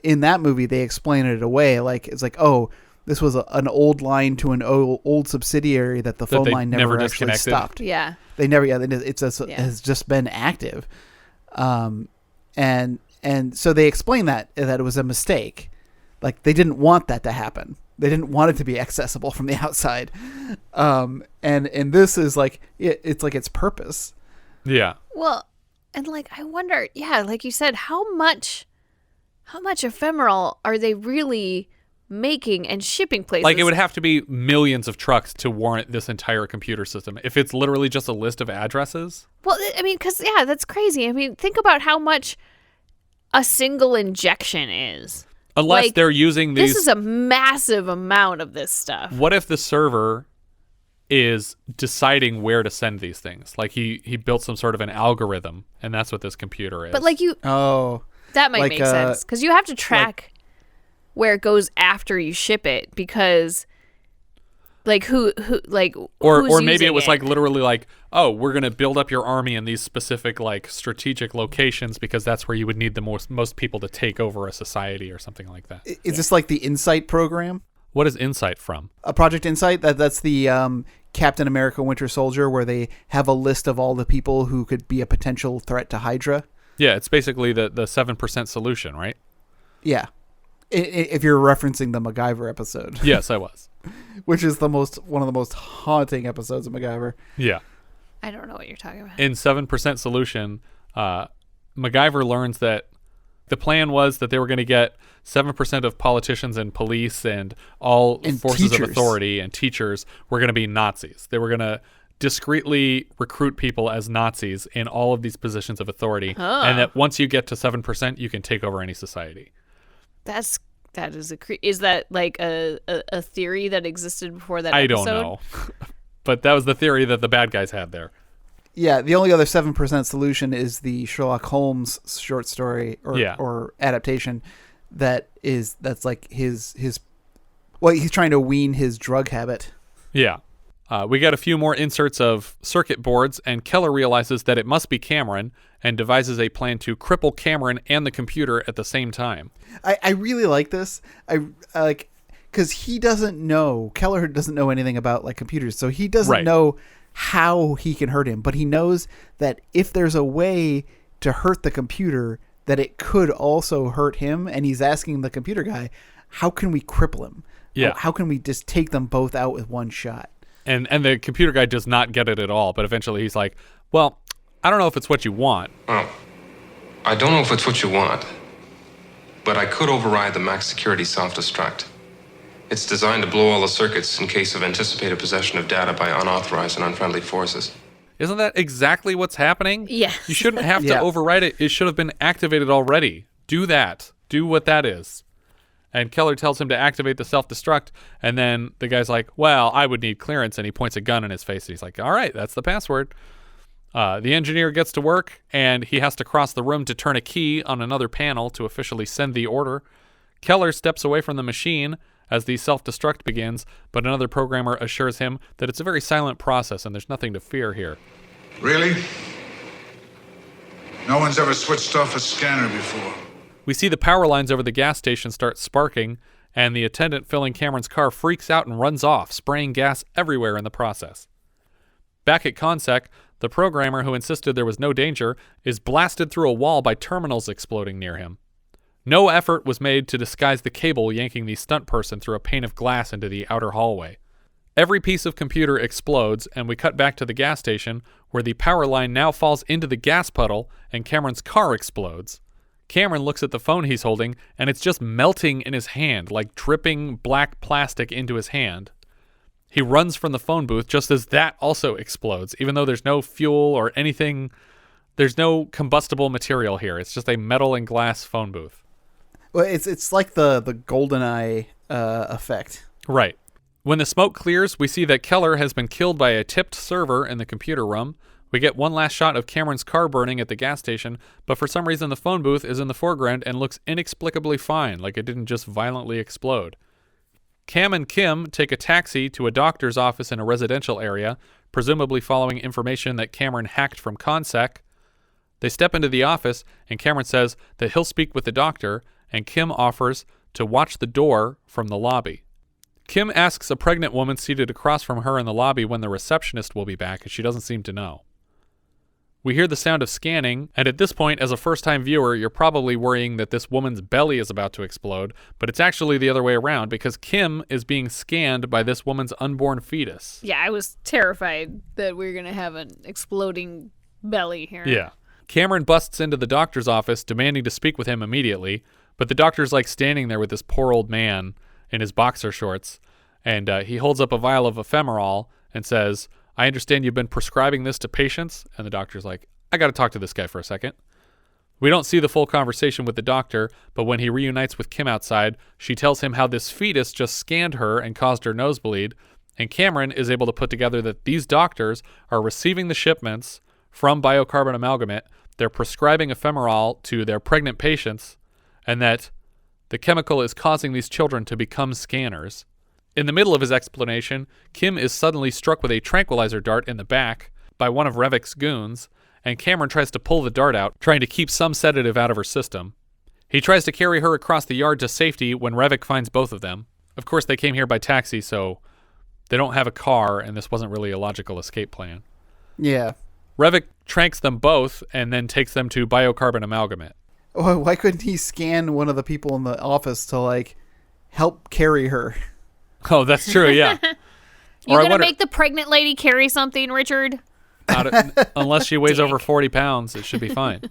in that movie, they explain it away. Like, it's like, oh, this was an old line to an old subsidiary that the phone line never actually stopped. Yeah. They never, has just been active. And so they explain that it was a mistake. Like, they didn't want that to happen. They didn't want it to be accessible from the outside. And this is like, it's like its purpose. Yeah. Well, and like, I wonder, yeah, like you said, how much ephemeral are they really making and shipping places? Like, it would have to be millions of trucks to warrant this entire computer system. If it's literally just a list of addresses. Well, I mean, because, yeah, that's crazy. I mean, think about how much a single injection is. Unless they're using these. This is a massive amount of this stuff. What if the server is deciding where to send these things? Like, he built some sort of an algorithm, and that's what this computer is. But like you. Oh. That might make sense, because you have to track where it goes after you ship it, because like who or maybe it was like literally like, oh, we're gonna build up your army in these specific like strategic locations because that's where you would need the most people to take over a society or something like that. Is this like the Insight program? What is Insight from? A Project Insight. That's the Captain America Winter Soldier, where they have a list of all the people who could be a potential threat to Hydra. Yeah, it's basically the 7% solution, right? Yeah. If you're referencing the MacGyver episode. Yes, I was. Which is one of the most haunting episodes of MacGyver. Yeah. I don't know what you're talking about. In 7% solution, MacGyver learns that the plan was that they were going to get 7% of politicians and police and all forces of authority and teachers were going to be Nazis. They were going to discreetly recruit people as Nazis in all of these positions of authority, and that once you get to 7%, you can take over any society. That is is that like a theory that existed before that episode? I don't know. But that was the theory that the bad guys had there. Yeah, the only other 7% solution is the Sherlock Holmes short story or adaptation that's like his he's trying to wean his drug habit. Yeah. We got a few more inserts of circuit boards, and Keller realizes that it must be Cameron and devises a plan to cripple Cameron and the computer at the same time. I really like this. I like, because Keller doesn't know anything about like computers, so he doesn't know how he can hurt him, but he knows that if there's a way to hurt the computer, that it could also hurt him, and he's asking the computer guy, how can we cripple him? Yeah. How can we just take them both out with one shot? And the computer guy does not get it at all, but eventually he's like, well, I don't know if it's what you want. Oh, I don't know if it's what you want, but I could override the max security self-destruct. It's designed to blow all the circuits in case of anticipated possession of data by unauthorized and unfriendly forces. Isn't that exactly what's happening? Yeah. You shouldn't have to override it. It should have been activated already. Do that. Do what that is. And Keller tells him to activate the self-destruct, and then the guy's like, well, I would need clearance, and he points a gun in his face, and he's like, all right, that's the password. The engineer gets to work, and he has to cross the room to turn a key on another panel to officially send the order. Keller steps away from the machine as the self-destruct begins, but another programmer assures him that it's a very silent process, and there's nothing to fear here. Really? No one's ever switched off a scanner before. We see the power lines over the gas station start sparking, and the attendant filling Cameron's car freaks out and runs off, spraying gas everywhere in the process. Back at Consec, the programmer who insisted there was no danger is blasted through a wall by terminals exploding near him. No effort was made to disguise the cable yanking the stunt person through a pane of glass into the outer hallway. Every piece of computer explodes, and we cut back to the gas station, where the power line now falls into the gas puddle, and Cameron's car explodes. Cameron looks at the phone he's holding, and it's just melting in his hand, like dripping black plastic into his hand. He runs from the phone booth just as that also explodes, even though there's no fuel or anything. There's no combustible material here. It's just a metal and glass phone booth. Well, it's like the GoldenEye effect. Right. When the smoke clears, we see that Keller has been killed by a tipped server in the computer room. We get one last shot of Cameron's car burning at the gas station, but for some reason the phone booth is in the foreground and looks inexplicably fine, like it didn't just violently explode. Cam and Kim take a taxi to a doctor's office in a residential area, presumably following information that Cameron hacked from Consec. They step into the office, and Cameron says that he'll speak with the doctor, and Kim offers to watch the door from the lobby. Kim asks a pregnant woman seated across from her in the lobby when the receptionist will be back, and she doesn't seem to know. We hear the sound of scanning, and at this point, as a first-time viewer, you're probably worrying that this woman's belly is about to explode, but it's actually the other way around, because Kim is being scanned by this woman's unborn fetus. Yeah, I was terrified that we were going to have an exploding belly here. Yeah. Cameron busts into the doctor's office, demanding to speak with him immediately, but the doctor's like standing there with this poor old man in his boxer shorts, and he holds up a vial of ephemerol and says, I understand you've been prescribing this to patients. And the doctor's like, I got to talk to this guy for a second. We don't see the full conversation with the doctor, but when he reunites with Kim outside, she tells him how this fetus just scanned her and caused her nosebleed. And Cameron is able to put together that these doctors are receiving the shipments from biocarbon amalgamate. They're prescribing ephemerol to their pregnant patients, and that the chemical is causing these children to become scanners. In the middle of his explanation, Kim is suddenly struck with a tranquilizer dart in the back by one of Revok's goons, and Cameron tries to pull the dart out, trying to keep some sedative out of her system. He tries to carry her across the yard to safety when Revok finds both of them. Of course, they came here by taxi, so they don't have a car, and this wasn't really a logical escape plan. Yeah. Revok tranks them both and then takes them to biocarbon amalgamate. Why couldn't he scan one of the people in the office to, like, help carry her? Oh, that's true, yeah. You gonna make the pregnant lady carry something, Richard? Unless she weighs over 40 pounds, it should be fine.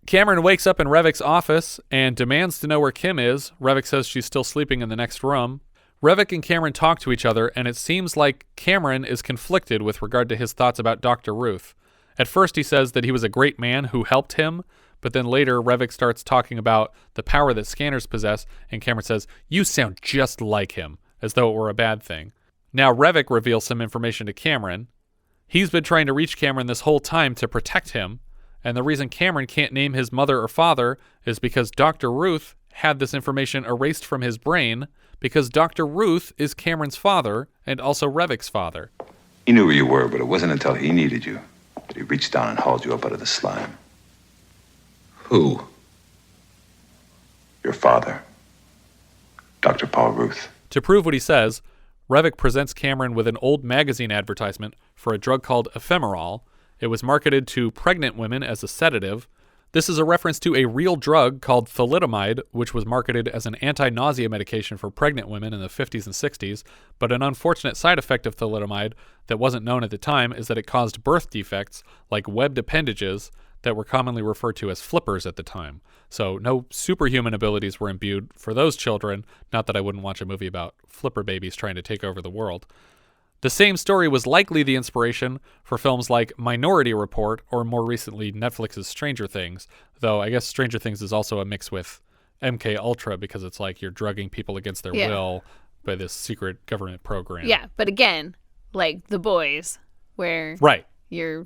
Cameron wakes up in Revok's office and demands to know where Kim is. Revok says she's still sleeping in the next room. Revok and Cameron talk to each other, and it seems like Cameron is conflicted with regard to his thoughts about Dr. Ruth. At first, he says that he was a great man who helped him, but then later, Revok starts talking about the power that scanners possess, and Cameron says, you sound just like him, as though it were a bad thing. Now, Revok reveals some information to Cameron. He's been trying to reach Cameron this whole time to protect him, and the reason Cameron can't name his mother or father is because Dr. Ruth had this information erased from his brain, because Dr. Ruth is Cameron's father and also Revok's father. He knew where you were, but it wasn't until he needed you that he reached down and hauled you up out of the slime. Who? Your father, Dr. Paul Ruth. To prove what he says, Revok presents Cameron with an old magazine advertisement for a drug called ephemerol. It was marketed to pregnant women as a sedative. This is a reference to a real drug called thalidomide, which was marketed as an anti-nausea medication for pregnant women in the 50s and 60s, but an unfortunate side effect of thalidomide that wasn't known at the time is that it caused birth defects like webbed appendages that were commonly referred to as flippers at the time. So no superhuman abilities were imbued for those children, not that I wouldn't watch a movie about flipper babies trying to take over the world. The same story was likely the inspiration for films like Minority Report or more recently Netflix's Stranger Things, though I guess Stranger Things is also a mix with MK Ultra because it's like you're drugging people against their will by this secret government program. Yeah, but again, like The Boys, where the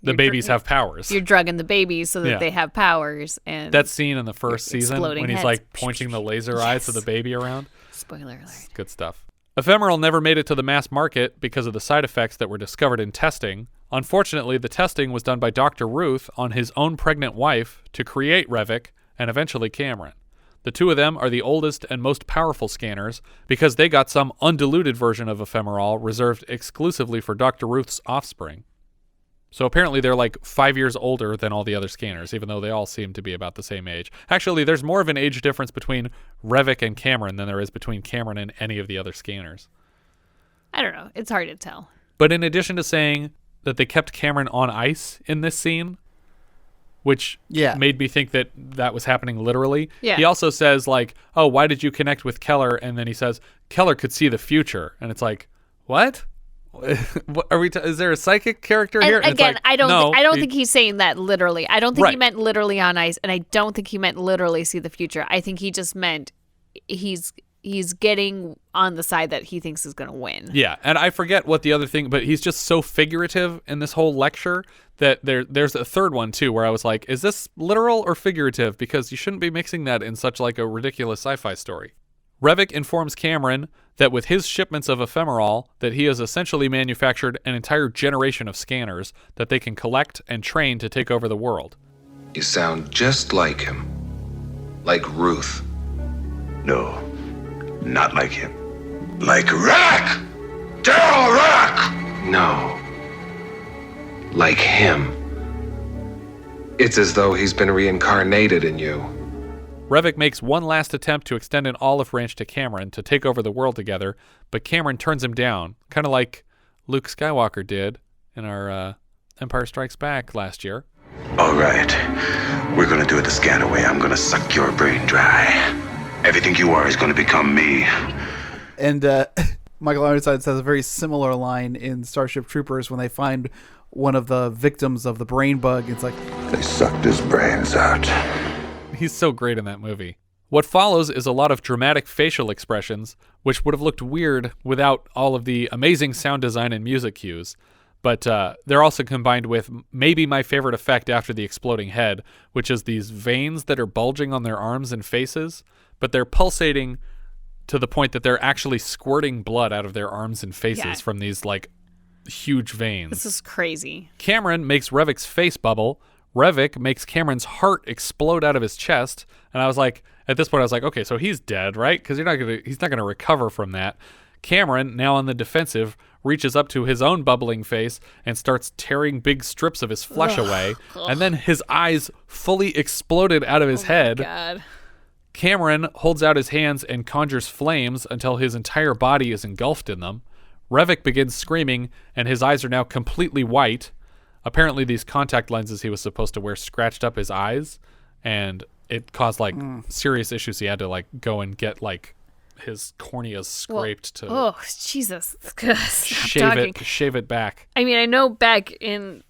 babies have powers. You're drugging the babies so that they have powers. And that scene in the first season when he's like pointing the laser eyes of the baby around. Spoiler alert. Good stuff. Ephemeral never made it to the mass market because of the side effects that were discovered in testing. Unfortunately, the testing was done by Dr. Ruth on his own pregnant wife to create Revok and eventually Cameron. The two of them are the oldest and most powerful scanners because they got some undiluted version of ephemeral reserved exclusively for Dr. Ruth's offspring. So apparently they're like 5 years older than all the other scanners, even though they all seem to be about the same age. Actually, there's more of an age difference between Revok and Cameron than there is between Cameron and any of the other scanners. I don't know. It's hard to tell. But in addition to saying that they kept Cameron on ice in this scene, which made me think that that was happening literally, he also says like, oh, why did you connect with Keller? And then he says, Keller could see the future. And it's like, what? Are we? Is there a psychic character here? And again, like, I don't think he's saying that literally. I don't think he meant literally on ice, and I don't think he meant literally see the future. I think he just meant he's getting on the side that he thinks is going to win. Yeah, and I forget what the other thing, but he's just so figurative in this whole lecture that there's a third one too where I was like, is this literal or figurative? Because you shouldn't be mixing that in such like a ridiculous sci-fi story. Revok informs Cameron that with his shipments of ephemeral, that he has essentially manufactured an entire generation of scanners that they can collect and train to take over the world. You sound just like him. Like Ruth. No, not like him. Like Revok! Darryl Revok! No. Like him. It's as though he's been reincarnated in you. Revok makes one last attempt to extend an olive branch to Cameron to take over the world together, but Cameron turns him down, kind of like Luke Skywalker did in our Empire Strikes Back last year. All right, we're going to do it the scanner way. I'm going to suck your brain dry. Everything you are is going to become me. And Michael Ironside says a very similar line in Starship Troopers when they find one of the victims of the brain bug. It's like, they sucked his brains out. He's so great in that movie. What follows is a lot of dramatic facial expressions, which would have looked weird without all of the amazing sound design and music cues. But they're also combined with maybe my favorite effect after the exploding head, which is these veins that are bulging on their arms and faces, but they're pulsating to the point that they're actually squirting blood out of their arms and faces from these like huge veins. This is crazy. Cameron makes Revok's face bubble. Revok makes Cameron's heart explode out of his chest, and I was like, at this point, I was like, okay, so he's dead, right? Because he's not gonna recover from that. Cameron, now on the defensive, reaches up to his own bubbling face and starts tearing big strips of his flesh away, and then his eyes fully exploded out of his head. God. Cameron holds out his hands and conjures flames until his entire body is engulfed in them. Revok begins screaming, and his eyes are now completely white. Apparently these contact lenses he was supposed to wear scratched up his eyes, and it caused like serious issues. He had to like go and get like his corneas scraped to Jesus. shave it back. I mean, I know back in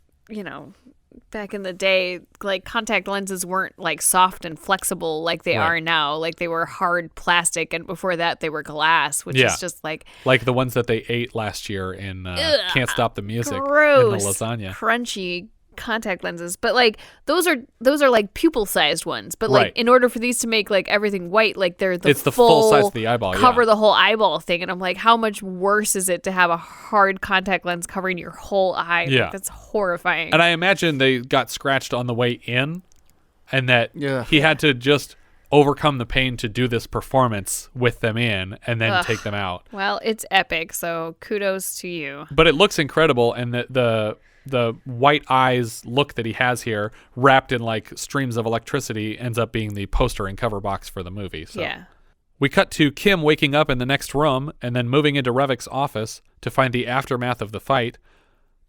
the day, like contact lenses weren't like soft and flexible like they are now. Like they were hard plastic, and before that they were glass, which is just like the ones that they ate last year in Can't Stop the Music, gross, in the lasagna, crunchy contact lenses. But like those are like pupil sized ones, but like in order for these to make like everything white, like it's the full size of the eyeball, cover the whole eyeball thing. And I'm like, how much worse is it to have a hard contact lens covering your whole eye? Like, that's horrifying. And I imagine they got scratched on the way in, and that he had to just overcome the pain to do this performance with them in and then take them out. Well, it's epic, so kudos to you. But it looks incredible, and the the white eyes look that he has here, wrapped in like streams of electricity, ends up being the poster and cover box for the movie. So. Yeah. We cut to Kim waking up in the next room and then moving into Revok's office to find the aftermath of the fight.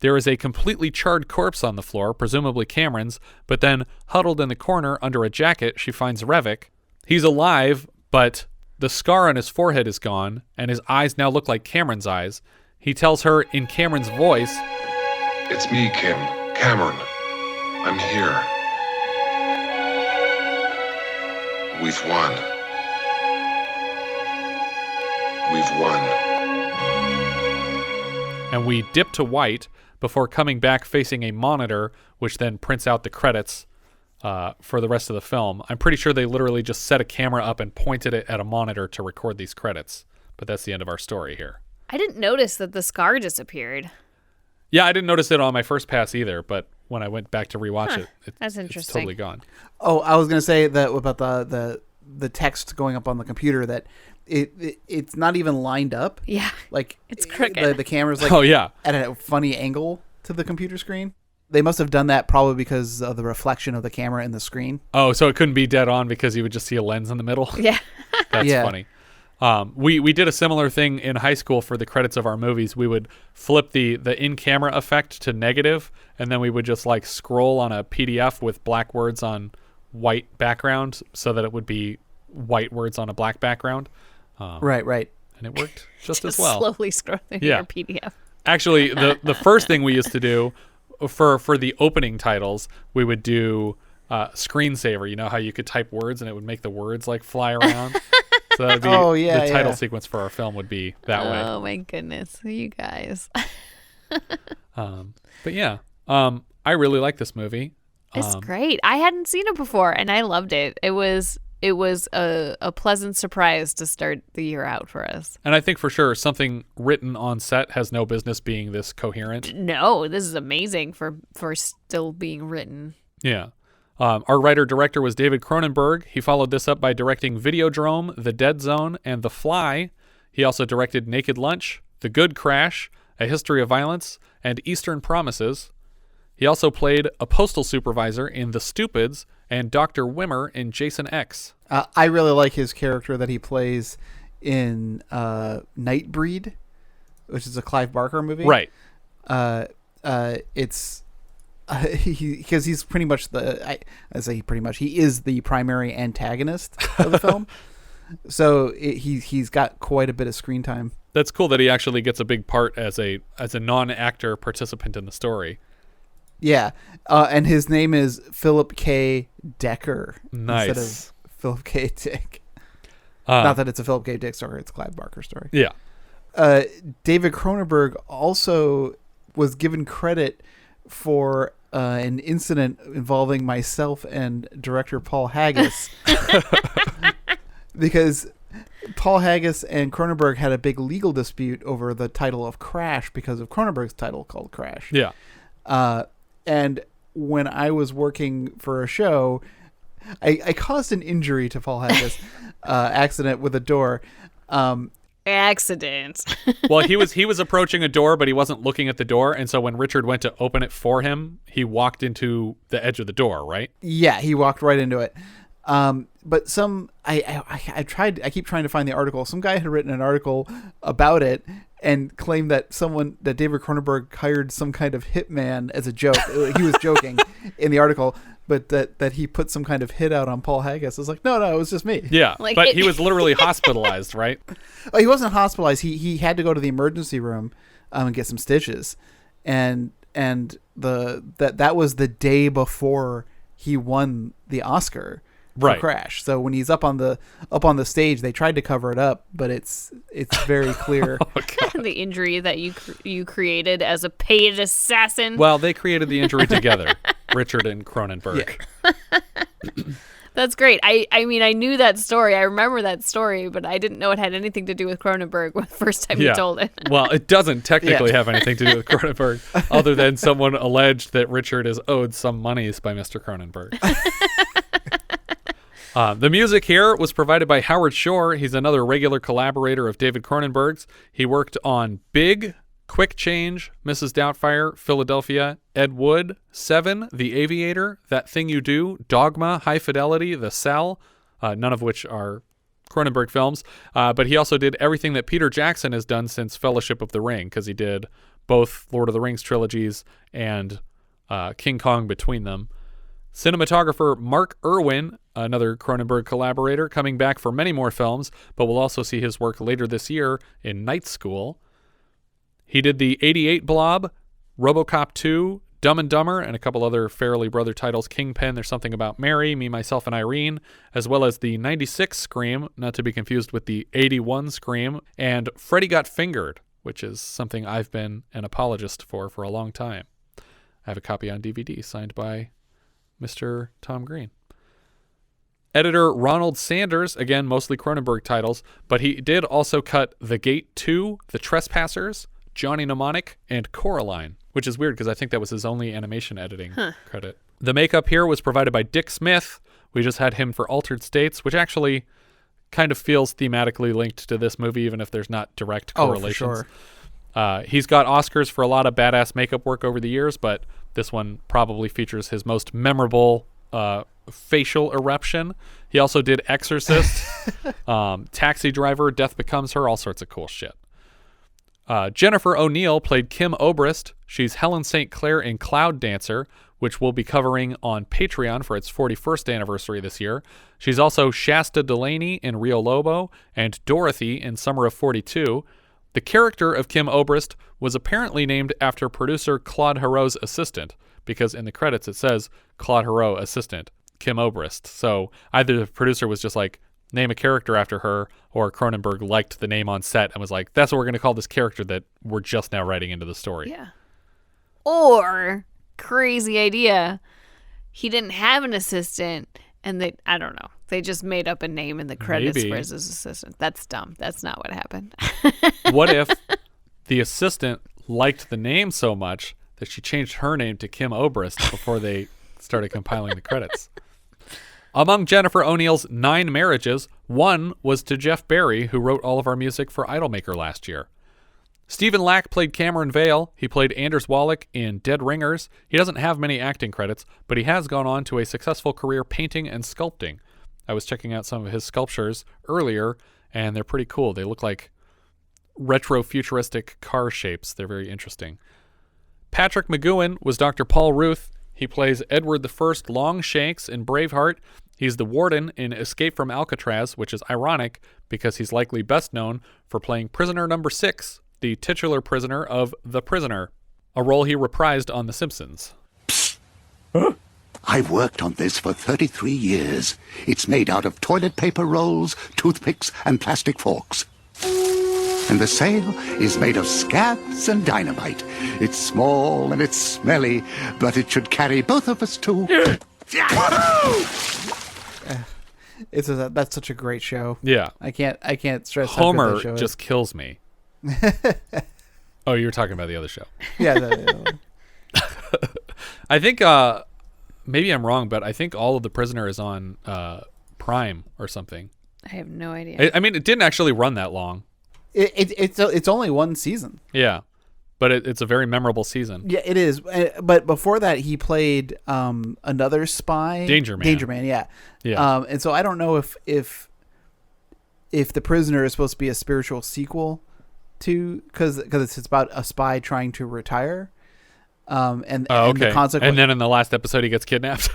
There is a completely charred corpse on the floor, presumably Cameron's, but then huddled in the corner under a jacket, she finds Revok. He's alive, but the scar on his forehead is gone, and his eyes now look like Cameron's eyes. He tells her in Cameron's voice, "It's me, Kim. Cameron. I'm here. We've won. We've won." And we dip to white before coming back facing a monitor, which then prints out the credits for the rest of the film. I'm pretty sure they literally just set a camera up and pointed it at a monitor to record these credits. But that's the end of our story here. I didn't notice that the scar disappeared. Yeah, I didn't notice it on my first pass either, but when I went back to rewatch that's interesting. It's totally gone. Oh, I was going to say that about the text going up on the computer, that it's not even lined up. Yeah. Like it's crooked. The camera's like at a funny angle to the computer screen. They must have done that probably because of the reflection of the camera in the screen. Oh, so it couldn't be dead on because you would just see a lens in the middle? Yeah. That's funny. We did a similar thing in high school for the credits of our movies. We would flip the in-camera effect to negative, and then we would just like scroll on a PDF with black words on white background so that it would be white words on a black background. Right. And it worked just as well. Slowly scrolling your PDF. Actually, the first thing we used to do for the opening titles, we would do screensaver. You know how you could type words and it would make the words like fly around? So that'd be the title sequence for our film would be that way. Oh my goodness, you guys. But yeah, I really like this movie. It's great. I hadn't seen it before and I loved it. It was a pleasant surprise to start the year out for us. And I think for sure something written on set has no business being this coherent. No, this is amazing for still being written. Yeah. Our writer-director was David Cronenberg. He followed this up by directing Videodrome, The Dead Zone, and The Fly. He also directed Naked Lunch, The Good Crash, A History of Violence, and Eastern Promises. He also played a postal supervisor in The Stupids and Dr. Wimmer in Jason X. I really like his character that he plays in Nightbreed, which is a Clive Barker movie. Right. It's because he's pretty much he is the primary antagonist of the film. So he's got quite a bit of screen time. That's cool that he actually gets a big part as a non-actor participant in the story. Yeah, and his name is Philip K. Decker instead of Philip K. Dick. Not that it's a Philip K. Dick story; it's a Clive Barker story. Yeah. David Cronenberg also was given credit for an incident involving myself and director Paul Haggis, because Paul Haggis and Cronenberg had a big legal dispute over the title of Crash because of Cronenberg's title called Crash. Yeah. And when I was working for a show, I caused an injury to Paul Haggis, accident with a door. Accident. Well, he was approaching a door, but he wasn't looking at the door, and so when Richard went to open it for him, he walked into the edge of the door, right? Yeah, he walked right into it. But I keep trying to find the article. Some guy had written an article about it and claimed that David Cronenberg hired some kind of hitman as a joke. He was joking in the article, but that he put some kind of hit out on Paul Haggis. I was like, no, it was just me. Yeah, but he was literally hospitalized, right? Oh, he wasn't hospitalized. He had to go to the emergency room and get some stitches, and that was the day before he won the Oscar. Right. Crash. So when he's up on the stage, they tried to cover it up, but it's very clear. The injury that you created as a paid assassin. Well, they created the injury together, Richard and Cronenberg. Yeah. That's great. I mean, I knew that story. I remember that story, but I didn't know it had anything to do with Cronenberg the first time you told it. Well, it doesn't technically have anything to do with Cronenberg, other than someone alleged that Richard is owed some monies by Mr. Cronenberg. The music here was provided by Howard Shore. He's another regular collaborator of David Cronenberg's. He worked on Big, Quick Change, Mrs. Doubtfire, Philadelphia, Ed Wood, Seven, The Aviator, That Thing You Do, Dogma, High Fidelity, The Cell, none of which are Cronenberg films, but he also did everything that Peter Jackson has done since Fellowship of the Ring, because he did both Lord of the Rings trilogies and King Kong between them. Cinematographer Mark Irwin, another Cronenberg collaborator, coming back for many more films, but we'll also see his work later this year in Night School. He did the 88 Blob, RoboCop 2, Dumb and Dumber, and a couple other Farrelly Brother titles, Kingpin, There's Something About Mary, Me, Myself, and Irene, as well as the 96 Scream, not to be confused with the 81 Scream, and Freddy Got Fingered, which is something I've been an apologist for a long time. I have a copy on DVD signed by Mr. Tom Green. Editor Ronald Sanders, again, mostly Cronenberg titles, but he did also cut The Gate 2, The Trespassers, Johnny Mnemonic, and Coraline, which is weird because I think that was his only animation editing credit. The makeup here was provided by Dick Smith. We just had him for Altered States, which actually kind of feels thematically linked to this movie, even if there's not direct correlations. For sure. He's got Oscars for a lot of badass makeup work over the years, but this one probably features his most memorable facial eruption. He also did Exorcist, Taxi Driver, Death Becomes Her, all sorts of cool shit. Jennifer O'Neill played Kim Obrist. She's Helen St. Clair in Cloud Dancer, which we'll be covering on Patreon for its 41st anniversary this year. She's also Shasta Delaney in Rio Lobo and Dorothy in Summer of 42. The character of Kim Obrist was apparently named after producer Claude Hurreau's assistant, because in the credits it says Claude Hurreau assistant, Kim Obrist. So either the producer was just like, name a character after her, or Cronenberg liked the name on set and was like, that's what we're going to call this character that we're just now writing into the story. Yeah. Or, crazy idea, he didn't have an assistant and I don't know, they just made up a name in the credits for his assistant. That's dumb. That's not what happened. What if the assistant liked the name so much that she changed her name to Kim Obrist before they started compiling the credits? Among Jennifer O'Neill's 9 marriages, one was to Jeff Barry, who wrote all of our music for Idolmaker last year. Stephen Lack played Cameron Vale. He played Anders Wallach in Dead Ringers. He doesn't have many acting credits, but he has gone on to a successful career painting and sculpting. I was checking out some of his sculptures earlier, and they're pretty cool. They look like retro-futuristic car shapes. They're very interesting. Patrick McGoohan was Dr. Paul Ruth. He plays Edward I Longshanks in Braveheart. He's the warden in Escape from Alcatraz, which is ironic because he's likely best known for playing Prisoner Number 6, the titular prisoner of The Prisoner, a role he reprised on The Simpsons. Huh? I've worked on this for 33 years. It's made out of toilet paper rolls, toothpicks, and plastic forks. And the sail is made of scabs and dynamite. It's small and it's smelly, but it should carry both of us to... That's such a great show. Yeah. I can't stress Homer how good that show just kills me. Oh, you were talking about the other show. Yeah. The other one. I think maybe I'm wrong, but I think all of The Prisoner is on Prime or something. I have no idea. I mean, it didn't actually run that long. It's only one season. Yeah, but it's a very memorable season. Yeah, it is. But before that, he played another spy, Danger Man. Danger Man, yeah. And so I don't know if The Prisoner is supposed to be a spiritual sequel to because it's about a spy trying to retire. And the consequence. And then in the last episode, he gets kidnapped.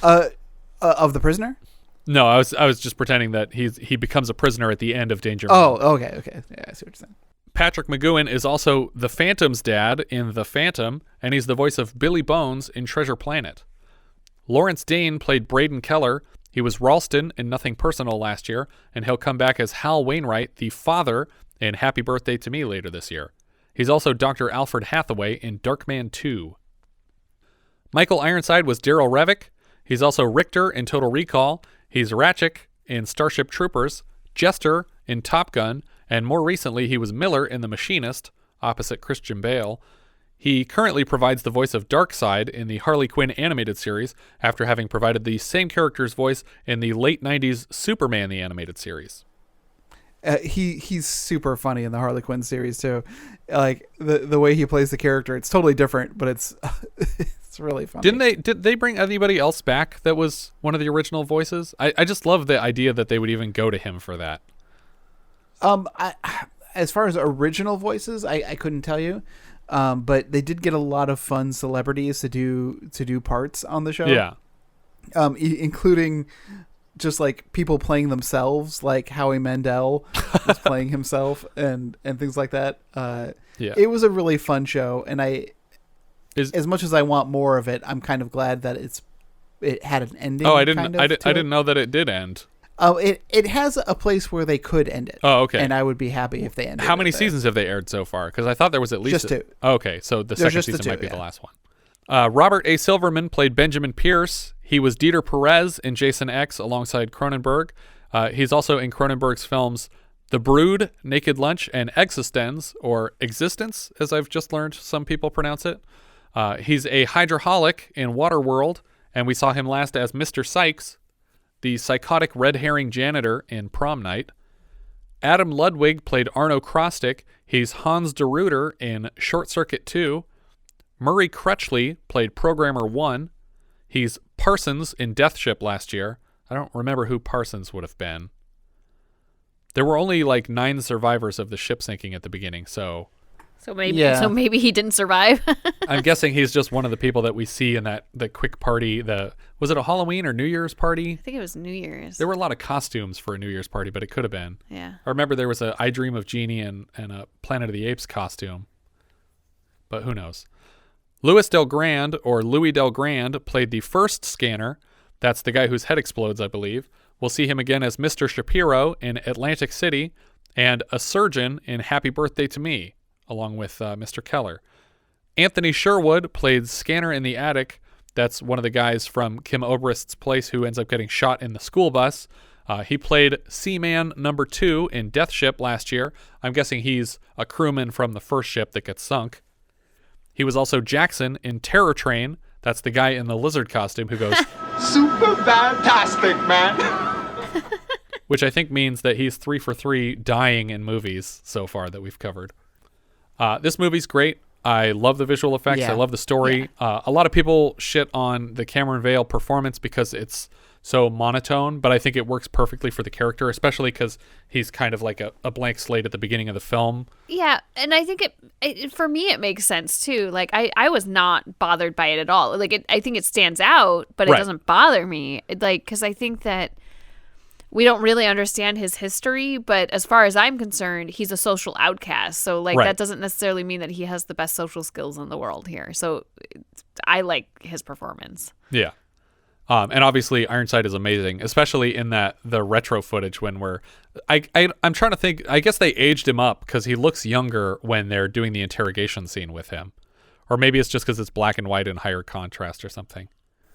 Of The Prisoner. No, I was just pretending that he becomes a prisoner at the end of Danger Man. Oh, okay. Yeah, I see what you're saying. Patrick McGoohan is also the Phantom's dad in The Phantom, and he's the voice of Billy Bones in Treasure Planet. Lawrence Dane played Braedon Keller. He was Ralston in Nothing Personal last year, and he'll come back as Hal Wainwright, the father, in Happy Birthday to Me later this year. He's also Dr. Alfred Hathaway in Darkman 2. Michael Ironside was Darryl Revok. He's also Richter in Total Recall. He's Ratchik in Starship Troopers, Jester in Top Gun, and more recently he was Miller in The Machinist, opposite Christian Bale. He currently provides the voice of Darkseid in the Harley Quinn animated series after having provided the same character's voice in the late 90s Superman the animated series. He's super funny in the Harley Quinn series too. Like the way he plays the character, it's totally different, but it's it's really funny. Did they bring anybody else back that was one of the original voices? I just love the idea that they would even go to him for that. As far as original voices, I couldn't tell you. But they did get a lot of fun celebrities to do parts on the show. Yeah. Including just like people playing themselves, like Howie Mandel was playing himself and things like that. It was a really fun show, and as much as I want more of it, I'm kind of glad that it had an ending. Oh, I didn't know that it did end. Oh, it has a place where they could end it. Oh, okay. And I would be happy if they ended. How many seasons have they aired so far? Because I thought there was at least just two. Oh, okay, so the second season might be the last one. Robert A. Silverman played Benjamin Pierce. He was Dieter Perez in Jason X alongside Cronenberg. He's also in Cronenberg's films The Brood, Naked Lunch, and Existence, or Existence, as I've just learned some people pronounce it. He's a hydraholic in Waterworld, and we saw him last as Mr. Sykes, the psychotic red herring janitor in Prom Night. Adam Ludwig played Arno Crostic. He's Hans de Ruyter in Short Circuit 2. Murray Cruchley played Programmer 1. He's Parsons in Death Ship last year. I don't remember who Parsons would have been. There were only like 9 survivors of the ship sinking at the beginning, so maybe he didn't survive. I'm guessing he's just one of the people that we see in the quick party. Was it a Halloween or New Year's party? I think it was New Year's. There were a lot of costumes for a New Year's party, but it could have been. Yeah. I remember there was a I Dream of Jeannie and a Planet of the Apes costume, but who knows? Louis Del Grande played the first scanner. That's the guy whose head explodes, I believe. We'll see him again as Mr. Shapiro in Atlantic City and a surgeon in Happy Birthday to Me, along with Mr. Keller. Anthony Sherwood played Scanner in the Attic. That's one of the guys from Kim Obrist's place who ends up getting shot in the school bus. He played Seaman number 2 in Death Ship last year. I'm guessing he's a crewman from the first ship that gets sunk. He was also Jackson in Terror Train. That's the guy in the lizard costume who goes, Super fantastic, man. which I think means that he's 3 for 3 dying in movies so far that we've covered. This movie's great. I love the visual effects. Yeah. I love the story. Yeah. A lot of people shit on the Cameron Vale performance because it's so monotone, but I think it works perfectly for the character, especially because he's kind of like a blank slate at the beginning of the film. Yeah, and I think it for me, it makes sense too. Like, I was not bothered by it at all. Like, I think it stands out, but it doesn't bother me. Because I think that we don't really understand his history, but as far as I'm concerned, he's a social outcast. So, like, that doesn't necessarily mean that he has the best social skills in the world here. So, I like his performance. Yeah. And obviously Ironside is amazing, especially in the retro footage when I'm trying to think, I guess they aged him up because he looks younger when they're doing the interrogation scene with him. Or maybe it's just because it's black and white and higher contrast or something.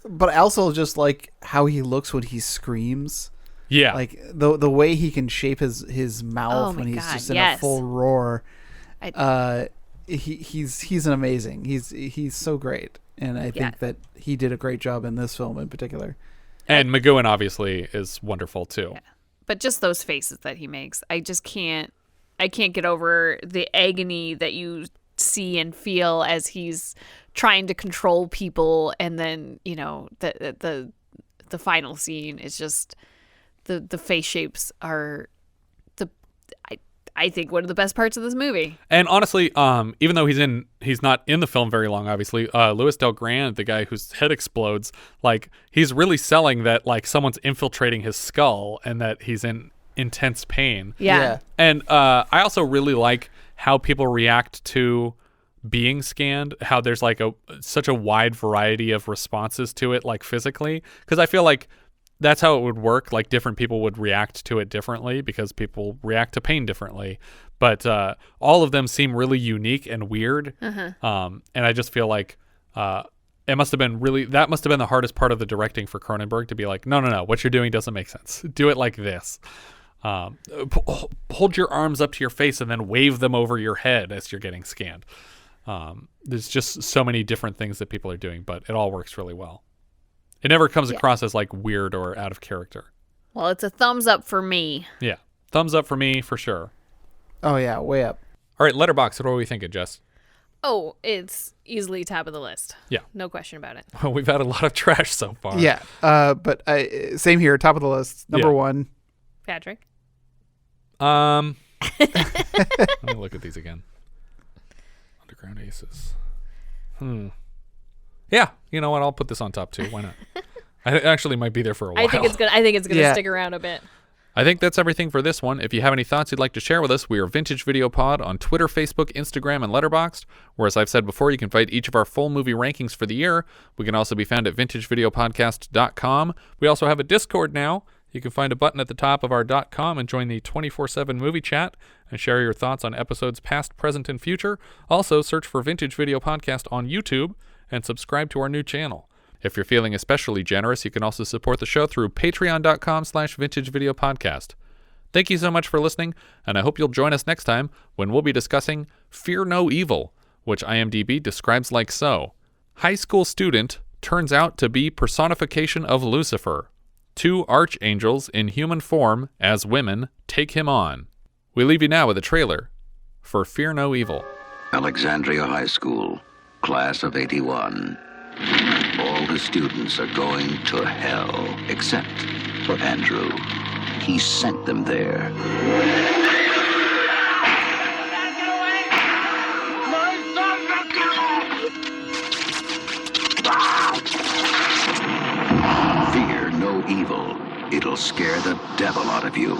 But I also just like how he looks when he screams. Yeah. Like the way he can shape his mouth when he's just in a full roar. He's an amazing. He's so great. And I think that he did a great job in this film in particular. And McGoohan obviously is wonderful too. Yeah. But just those faces that he makes, I can't get over the agony that you see and feel as he's trying to control people, and then, you know, the final scene is just the face shapes are I think one of the best parts of this movie. And honestly, even though he's not in the film very long, obviously, Louis Del Grande, the guy whose head explodes, like, he's really selling that, like, someone's infiltrating his skull and that he's in intense pain. Yeah. And I also really like how people react to being scanned, how there's like such a wide variety of responses to it, like physically, because I feel like that's how it would work. Like, different people would react to it differently because people react to pain differently. But all of them seem really unique and weird. Uh-huh. And I just feel like that must have been the hardest part of the directing for Cronenberg, to be like, no, what you're doing doesn't make sense. Do it like this. Hold your arms up to your face and then wave them over your head as you're getting scanned. There's just so many different things that people are doing, but it all works really well. It never comes across as like weird or out of character. Well, it's a thumbs up for me. Yeah. Thumbs up for me, for sure. Oh, yeah, way up. All right, Letterboxd, what are we thinking, Jess? Oh, it's easily top of the list. Yeah. No question about it. Well, we've had a lot of trash so far. Yeah, but same here, top of the list. Number one. Patrick? Let me look at these again. Underground Aces. Yeah, you know what? I'll put this on top 2. Why not? I actually might be there for a while. I think it's gonna stick around a bit. I think that's everything for this one. If you have any thoughts you'd like to share with us, we are Vintage Video Pod on Twitter, Facebook, Instagram, and Letterboxd. Where, as I've said before, you can find each of our full movie rankings for the year. We can also be found at vintagevideopodcast.com. We also have a Discord now. You can find a button at the top of our .com and join the 24/7 movie chat and share your thoughts on episodes past, present, and future. Also, search for Vintage Video Podcast on YouTube and subscribe to our new channel. If you're feeling especially generous, you can also support the show through patreon.com/vintagevideopodcast. Thank you so much for listening, and I hope you'll join us next time when we'll be discussing Fear No Evil, which IMDb describes like so. High school student turns out to be personification of Lucifer. 2 archangels in human form as women take him on. We leave you now with a trailer for Fear No Evil. Alexandria High School, class of 81. All the students are going to hell, except for Andrew. He sent them there. Fear no evil. It'll scare the devil out of you.